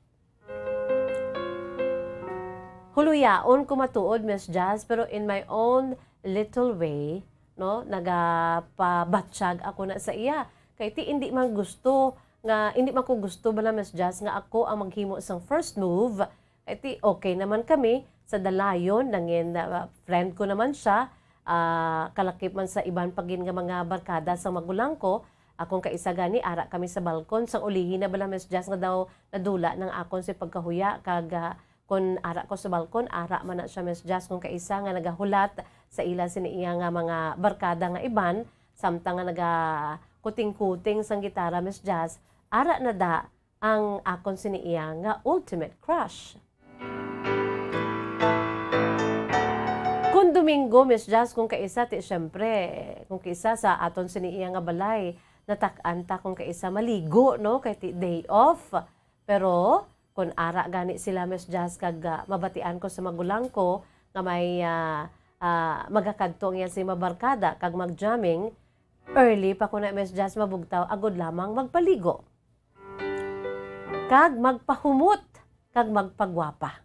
Huluyaon ko matuod, Miss Jazz, pero in my own little way, no, nagapabatsyag ako na sa iya. Kay ti hindi man ko gusto bala Miss Jazz nga ako ang maghimo sang first move. Kay ti okay naman kami sa dalayon, nangin friend ko naman siya, kalakip man sa iban pagin nga mga barkada sa magulang ko. Akong kaisa gani ara kami sa balkon sang ulihin na bala Miss Jazz nga daw nadula ng akon si pagkahuya kag kung ara ko sa balkon, ara man na siya Miss Jazz kung kaisa nga nagahulat sa ila siniiya nga mga barkada nga iban, samtang nga nagakuting-kuting sang gitara Miss Jazz, ara na da ang akon siniiya nga ultimate crush. Kung Domingo, Miss Jazz, kung kaisa, syempre, kung kaisa sa aton siniiya nga balay, natak-anta kung kaisa maligo, no? Kay day off. Pero, kung ara gani sila Miss Jazz kag mabatian ko sa magulang ko nga may magakadtong yan si mabarkada kag magjamming, early pa ko na Miss Jazz mabugtaw agod lamang magpaligo. Kag magpahumot kag magpagwapa.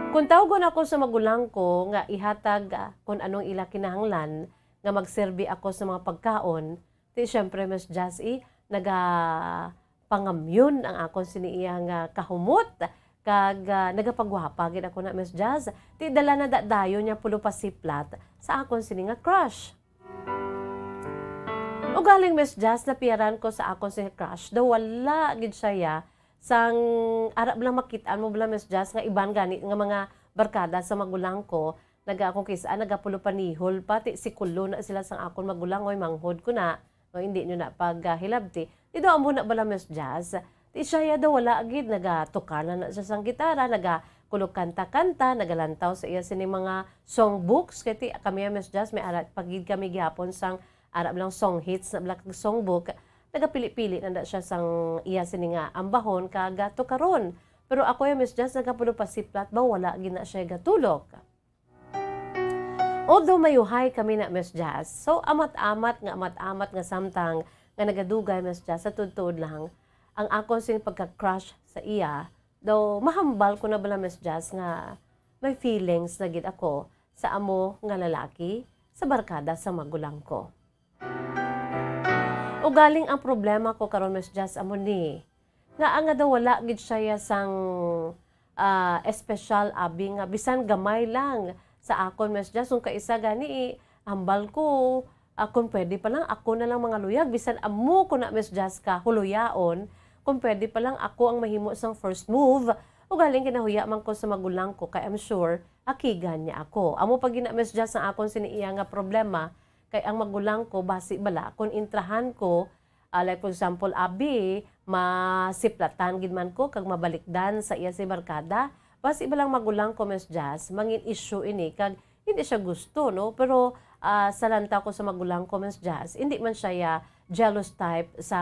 Kung tawgon ako sa magulang ko nga ihatag kung anong ila kinahanglan nga magserbi ako sa mga pagkaon, ti syempre Miss Jazz pangamyon ang akon siniiya nga kahumot kag nagapagwapa gid ako na Miss Jazz. Ti dala na dayo niya pulo pa siplat sa akon sini nga crush. O galing Miss Jazz napiaran ko sa akon sini crush daw wala gid siya sang arab lang makitaan mo bala Miss Jazz nga iban gani nga mga barkada sa magulang ko akong kisa nagapulo panihol pati si kulo na sila sang akon magulang oy manghod ko na o hindi nyo na paghilabti. Di daw amo na bala Miss Jazz. Di siya daw wala agid nagatukar na siya sang gitara, nagakulog kanta-kanta, nagalantaw sa iya sini mga songbooks. Kaya kami Miss Jazz may arat pagid kami gihapon sang arab lang song hits na black songbook. Nagapili-pili na siya sang iya sini nga ambahon kaga tukaron. Pero ako Miss Jazz nagapulo pa siplat ba wala gid na siya gatulog. Although mayuhay kami na Miss Jazz, so amat-amat nga samtang nga nagadugay Miss Jazz sa tudtod lang, ang akon sing pagka-crush sa iya, daw mahambal ko na bala Miss Jazz nga may feelings na gid ako sa amo nga lalaki sa barkada sa magulang ko. O galing ang problema ko karon Miss Jazz amo ni, nga daw wala gid siya sang espesyal abi nga bisan gamay lang sa akon Miss Jazz kung kaisa gani hambal ko kung pwede pa lang ako na lang mga luyag bisan amo ko na Miss Jaska huluyaon, kung pwede pa lang ako ang mahimo sang first move o galing kinahuya man ko sa magulang ko kay I'm sure akigan niya ako. Amo pag gina Miss Jas ang akong siniiya nga problema kay ang magulang ko basi bala kung intrahan ko like for example abi masiplatan gid man ko kag mabalikdan sa iya si barkada basi balang magulang ko Miss Jas mangin issue ini kag hindi siya gusto no pero sa lanta ko sa magulang ko Miss Jas hindi man siya jealous type sa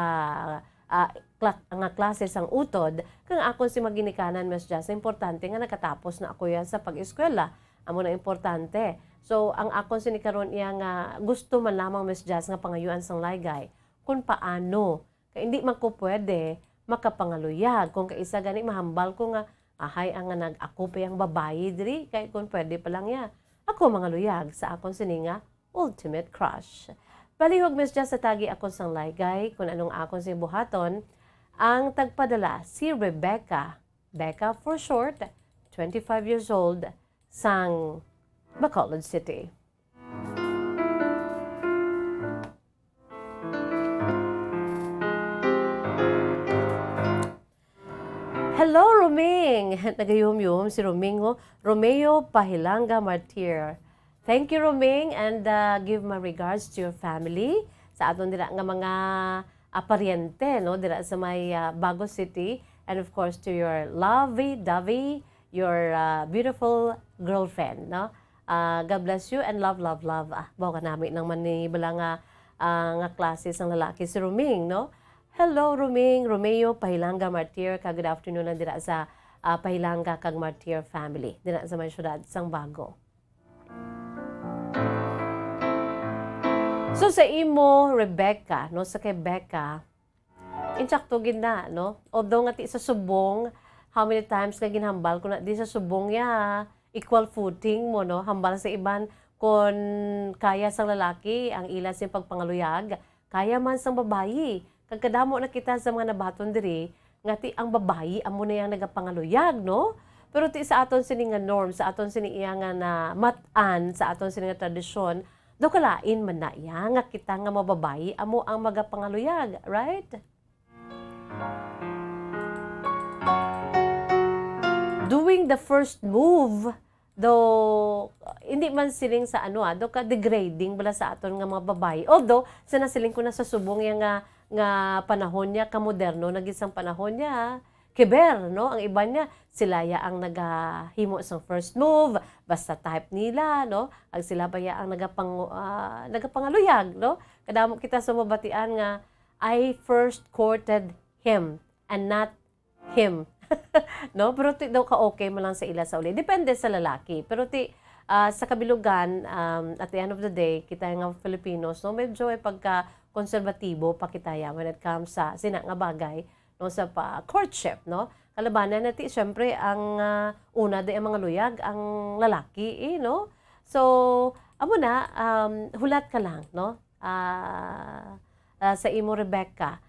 nga klase sang utod kang akon si maginikanan Miss Jas importante nga nakatapos na ako yan sa pag-eskwela amo na importante so ang akon sinikaron iya nga gusto man lamang Miss Jas nga pangayuan sang laygay kung paano kay hindi man ko pwede makapangaluyag kung kaisa gani mahambal ko nga ahay ang nga nag-ako pa yang babayi diri kay kung pwede pa lang ya ako mangaluyag sa akon sininga ultimate crush. Palihog Miss Jas sa tagi akon sang laygay kung anong akon si buhaton ang tagpadala si Rebecca for short 25 years old sang Bacolod City. Hello, Roming! Nagayum-yum si Roming, Romeo Pahilanga Martir. Thank you, Roming, and give my regards to your family. Sa aton dira nga mga pariente, no? Dira sa may Bago City. And of course, to your lovey-dovey, your beautiful girlfriend, no? God bless you and love, love, love. Bawa ka namin nang manibala nga klase sang lalaki si Roming, no? Hello, Roming, Romeo Pahilanga Martir. Good afternoon na dira sa Pahilanga kag Martir family. Dira sa may syudad sang Bago. So sa imo, Rebecca, no, sa kay Becca, insakto gid na, no? Although nga ti sa subong, how many times nga ginhambal ko na di sa subong ya, equal footing mo, no? Hambal sa iban kung kaya sang lalaki ang ila sa pagpangaluyag, kaya man sang babayi. Kagkadamo na kita sa mga nabaton diri, nga ti ang babayi amo na yang nagapangaluyag, no? Pero ti sa aton sini nga norm, sa aton sini iya nga na matan, sa aton sini nga tradisyon, do kalain man na iya nga kita nga mababayi amo ang magapangaluyag, right? Doing the first move, though hindi man siling sa ano do ka degrading bala sa aton nga mga babayi. Although sa nasiling ko na sa subong yang nga panahon niya kamoderno nagisang panahon niya kiber, no? Ang iba niya, sila ya ang nagahimo sang first move, basta type nila, no? Ang sila ba ya ang nagapangaluyag, no? Kadamo kita sa mabatian nga, I first courted him and not him. No? Pero ti daw ka okay mo lang sa ila sa uli. Depende sa lalaki. Pero ti sa kabilugan, at the end of the day, kita nga Filipinos, no? Medyo pagka-konserbatibo pa kita ya when it comes sa sina nga bagay, no, sa courtship, no? Kalabanan natin, syempre, ang una day ang mga luyag, ang lalaki, no? So, amo na, hulat ka lang, no? Sa imo, Rebecca,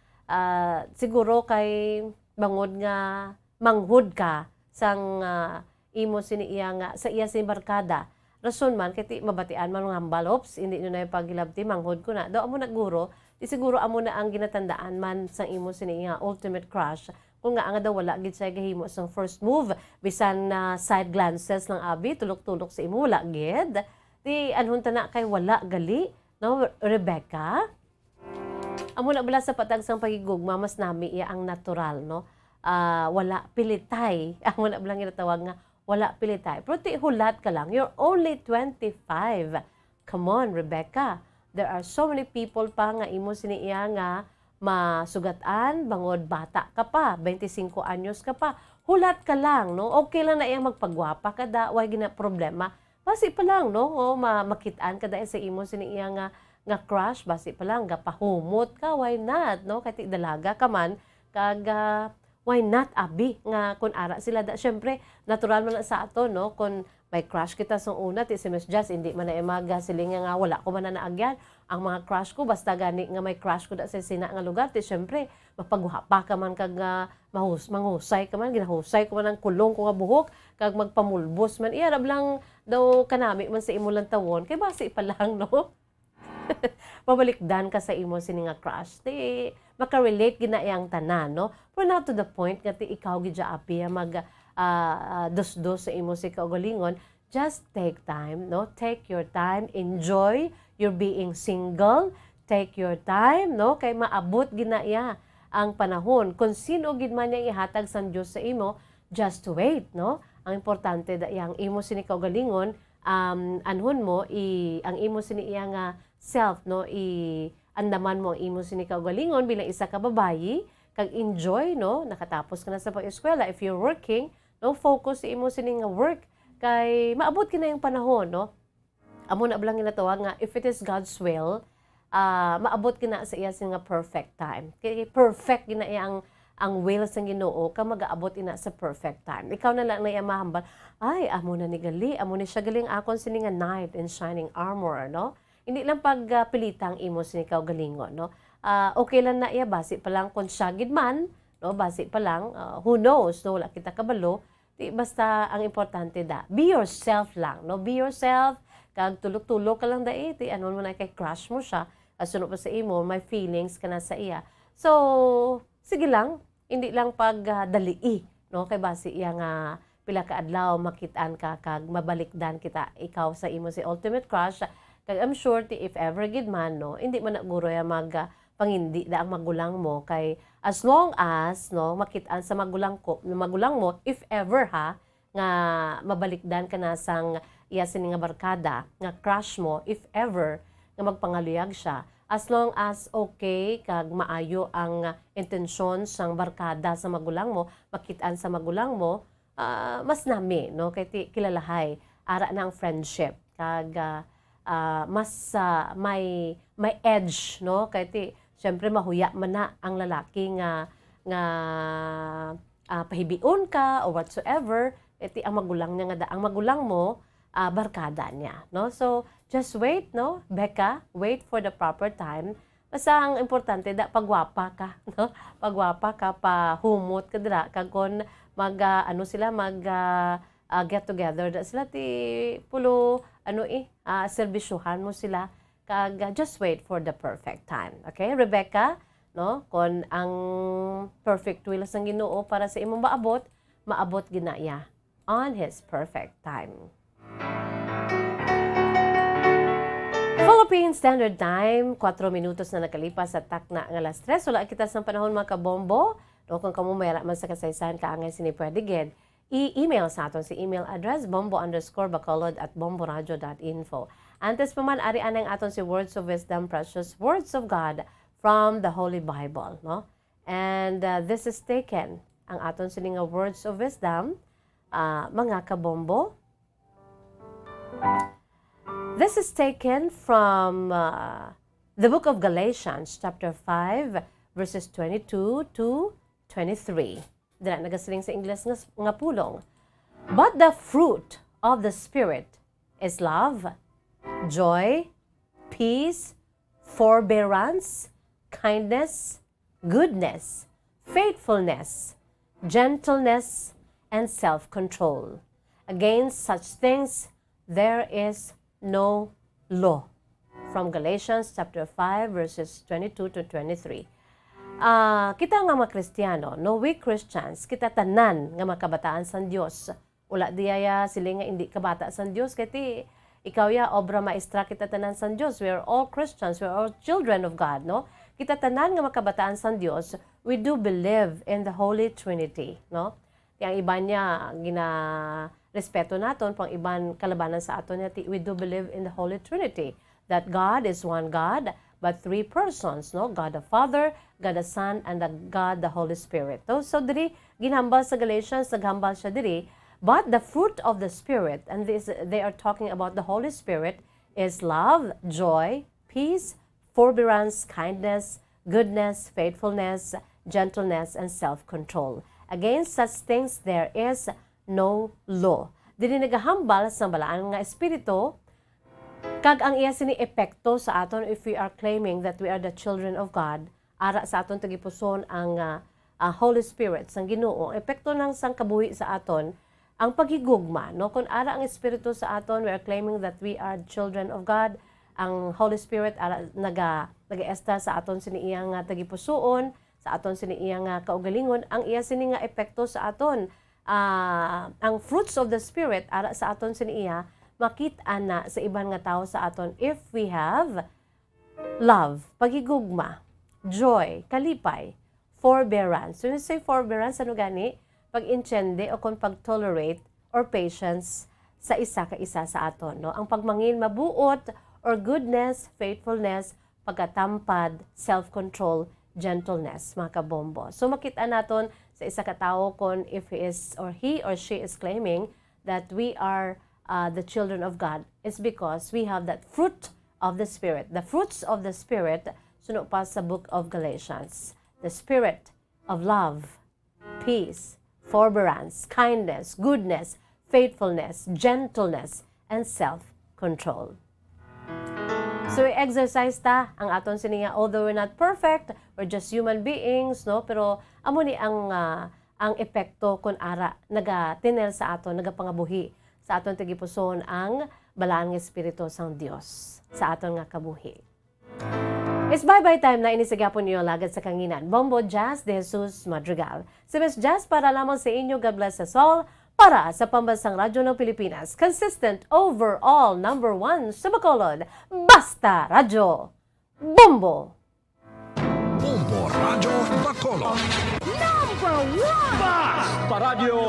siguro kay bangod nga, manghud ka sang imo siniiya nga, sa iya si barkada. Rason man, kaya mabatian man mga hambalops, hindi nyo na yung pagilabti, manghud ko na. Daw amo na guro, siguro amo na ang ginatandaan man sa imo siniya ultimate crush kung nga daw wala gid siya gahimo sa first move bisan side glances lang abi tulok-tulok sa imo wala gid di anhon ta na kay wala gali no Rebecca amo na bala sa patag sang pagigugma mas nami iya ang natural no wala pilitay amo na bala ginatawag nga wala pilitay pero ti hulat ka lang you're only 25 come on Rebecca. There are so many people pa nga imo siniiya nga masugatan, bangod bata ka pa, 25 anyos ka pa. Hulat ka lang, no? Okay lang na iyang magpagwapa ka da, way gina problema. Basi pa lang, no? O, makitaan ka da sa imo siniiya nga crush, basi pa lang, gapahumot ka, why not, no? Kahit dalaga ka man, kag why not abi nga kun ara sila da. Syempre, natural man sa ato, no? Kun may crush kita sa una, ti si Miss Jazz, hindi man na imaga siling nga wala ko man na naagyan. Ang mga crush ko, basta gani nga may crush ko da sa sina nga lugar, ti syempre, mapagwapa ka man kag manghusay ka man, ginahusay ko man ang kulong ko nga buhok, kag magpamulbos man. Iyarab lang daw kanami man sa imo lang tawon, kay basi pa lang, no? Mabalikdan ka sa imo sini nga crush. Di maka-relate gina iyang tanan, no? Pero not to the point nga ti ikaw gidya api mag dos-dos sa imo si kaugalingon. Just take time, no? Take your time, enjoy your being single. Take your time, no? Kay maabot gina iya ang panahon. Kung sino gid man niya ihatag sa Dios sa imo, just wait, no? Ang importante da yang imo sini kaugalingon, anhon mo ang imo sini iya nga self, no? Andaman mo ang imo sini kaugalingon bilang isa ka babayi, kag enjoy, no? Nakatapos ka na sa pag-eskwela. If you're working, no, focus sa imo sini nga work kay maabot kina yung panahon, no? Amo na blang ginatawag nga if it is God's will, maabot kina sa iya nga perfect time. Kay perfect gina iya ang will sa Ginoo ka magaabot ina sa perfect time. Ikaw na lang na iya mahambal, ay amo na ni gali, amo ni siya galing akon sini nga knight in shining armor, no? Hindi lang pagpilitang imo sini kaw galingon, no? Okay lang na iya basi pa lang kung siya gid man, no? Basi pa lang, who knows, no? Wala kita kabalo. Di, basta ang importante be yourself lang, no? Be yourself, kag tulog-tulog ka lang ti anon mo na kay crush mo siya, sunod pa sa imo, may feelings ka na sa iya. So, sige lang, hindi lang pagdalii, no? Kay basi iya nga pila ka adlaw makitaan ka kag mabalikdan kita ikaw sa imo si ultimate crush. Kag I'm sure if ever gid man, no, hindi man naguro ya pangindi da ang magulang mo kay as long as no makitaan sa magulang mo if ever ha nga mabalikdan ka na sang iya sini nga barkada nga crush mo if ever nga magpangaluyag siya as long as okay kag maayo ang intensyon sang barkada sa magulang mo makitaan sa magulang mo mas nami no kay kilalahay ara na ang friendship kag mas may edge no kay siyempre mahuya man na ang lalaki nga pahibion ka or whatsoever ang magulang niya nga ang magulang mo barkada niya no so just wait no Becca wait for the proper time basta ang importante pagwapa ka no pagwapa ka pahumot ka dira kag kon get together sila ti pulo serbisyuhan mo sila kag just wait for the perfect time. Okay, Rebecca, no? Kon ang perfect will sang Ginoo para sa imong maabot ginaya on His perfect time. Philippine Standard Time, 4 minutos na nakalipas sa takna nga alas 3. Wala kita sa panahon mga kabombo. No, kung kamo mayra man sa kasaysayan kaangay sini pwede gid i-email sa aton si email address bombo_bacolod@bomboradio.info. Antes pa man, ari anang aton si Words of Wisdom, Precious Words of God from the Holy Bible. No? And this is taken, ang aton sini nga Words of Wisdom, mga kabombo. This is taken from the book of Galatians, chapter 5, verses 22 to 23. Dira nagasiling sa Ingles nga pulong. But the fruit of the Spirit is love, joy, peace, forbearance, kindness, goodness, faithfulness, gentleness, and self-control. Against such things there is no law. From Galatians chapter 5 verses 22 to 23. Kita nga mga Kristiyano, no, we Christians, kita tanan nga makabataan sa Dios. Ula diyaya sila nga hindi kabata sa Dios kati ikaw ya obra maestra kita tanan sa Dios. We are all Christians, we are all children of God, no? Kita tanan nga makabataan sa Dios, we do believe in the Holy Trinity, no? Yang iba niya respeto naton pang iban kalabanan sa aton niya, we do believe in the Holy Trinity, that God is one God, but three persons, no? God the Father, God the Son, and God the Holy Spirit. So diri ginhambal sa Galatians, naghambal siya diri, but the fruit of the Spirit, and they are talking about the Holy Spirit, is love, joy, peace, forbearance, kindness, goodness, faithfulness, gentleness, and self-control. Against such things there is no law. Diri nagahambal sa balaan nga espiritu, kag ang iya sini epekto sa aton if we are claiming that we are the children of God, ara sa aton tagipuson ang Holy Spirit sang Ginoo. Epekto ng sang kabuhi sa aton ang paghigugma, no? Kung ara ang espiritu sa aton, we are claiming that we are children of God, ang Holy Spirit naga-estar sa aton sini iyang tagipusoon, sa aton sini iyang kaugalingon, ang iya sini nga epekto sa aton. Ang fruits of the Spirit ara sa aton sini iya makita na sa iban nga tao sa aton if we have love, pagigugma, joy, kalipay, forbearance. When you say forbearance, ano gani? Pag-intende o kung pag-tolerate or patience sa isa ka isa sa aton. No? Ang pagmangin mabuot or goodness, faithfulness, pagkatampad, self-control, gentleness, mga kabombo. So makita naton sa isa ka tao kung if he or she is claiming that we are the children of God, it's because we have that fruit of the Spirit. The fruits of the Spirit, suno pa sa book of Galatians. The Spirit of love, peace, forbearance, kindness, goodness, faithfulness, gentleness, and self-control. So, i-exercise ta ang aton sininga, although we're not perfect, we're just human beings, no? Pero, amo ni ang epekto kung ara, naga-tinel sa aton, nagapangabuhi sa aton tigipuson ang balaan nga Espiritu sang Dios sa aton nga kabuhi. It's bye-bye time na inisagapon niyo lagad sa kanginan. Bombo Jazz de Jesus Madrigal. Si Miss Jazz para lamang sa inyo, God bless us all, para sa Pambansang Radyo ng Pilipinas. Consistent overall #1 sa Bacolod. Basta Radyo. Bombo! Bombo Radyo Bacolod. #1 Basta Radio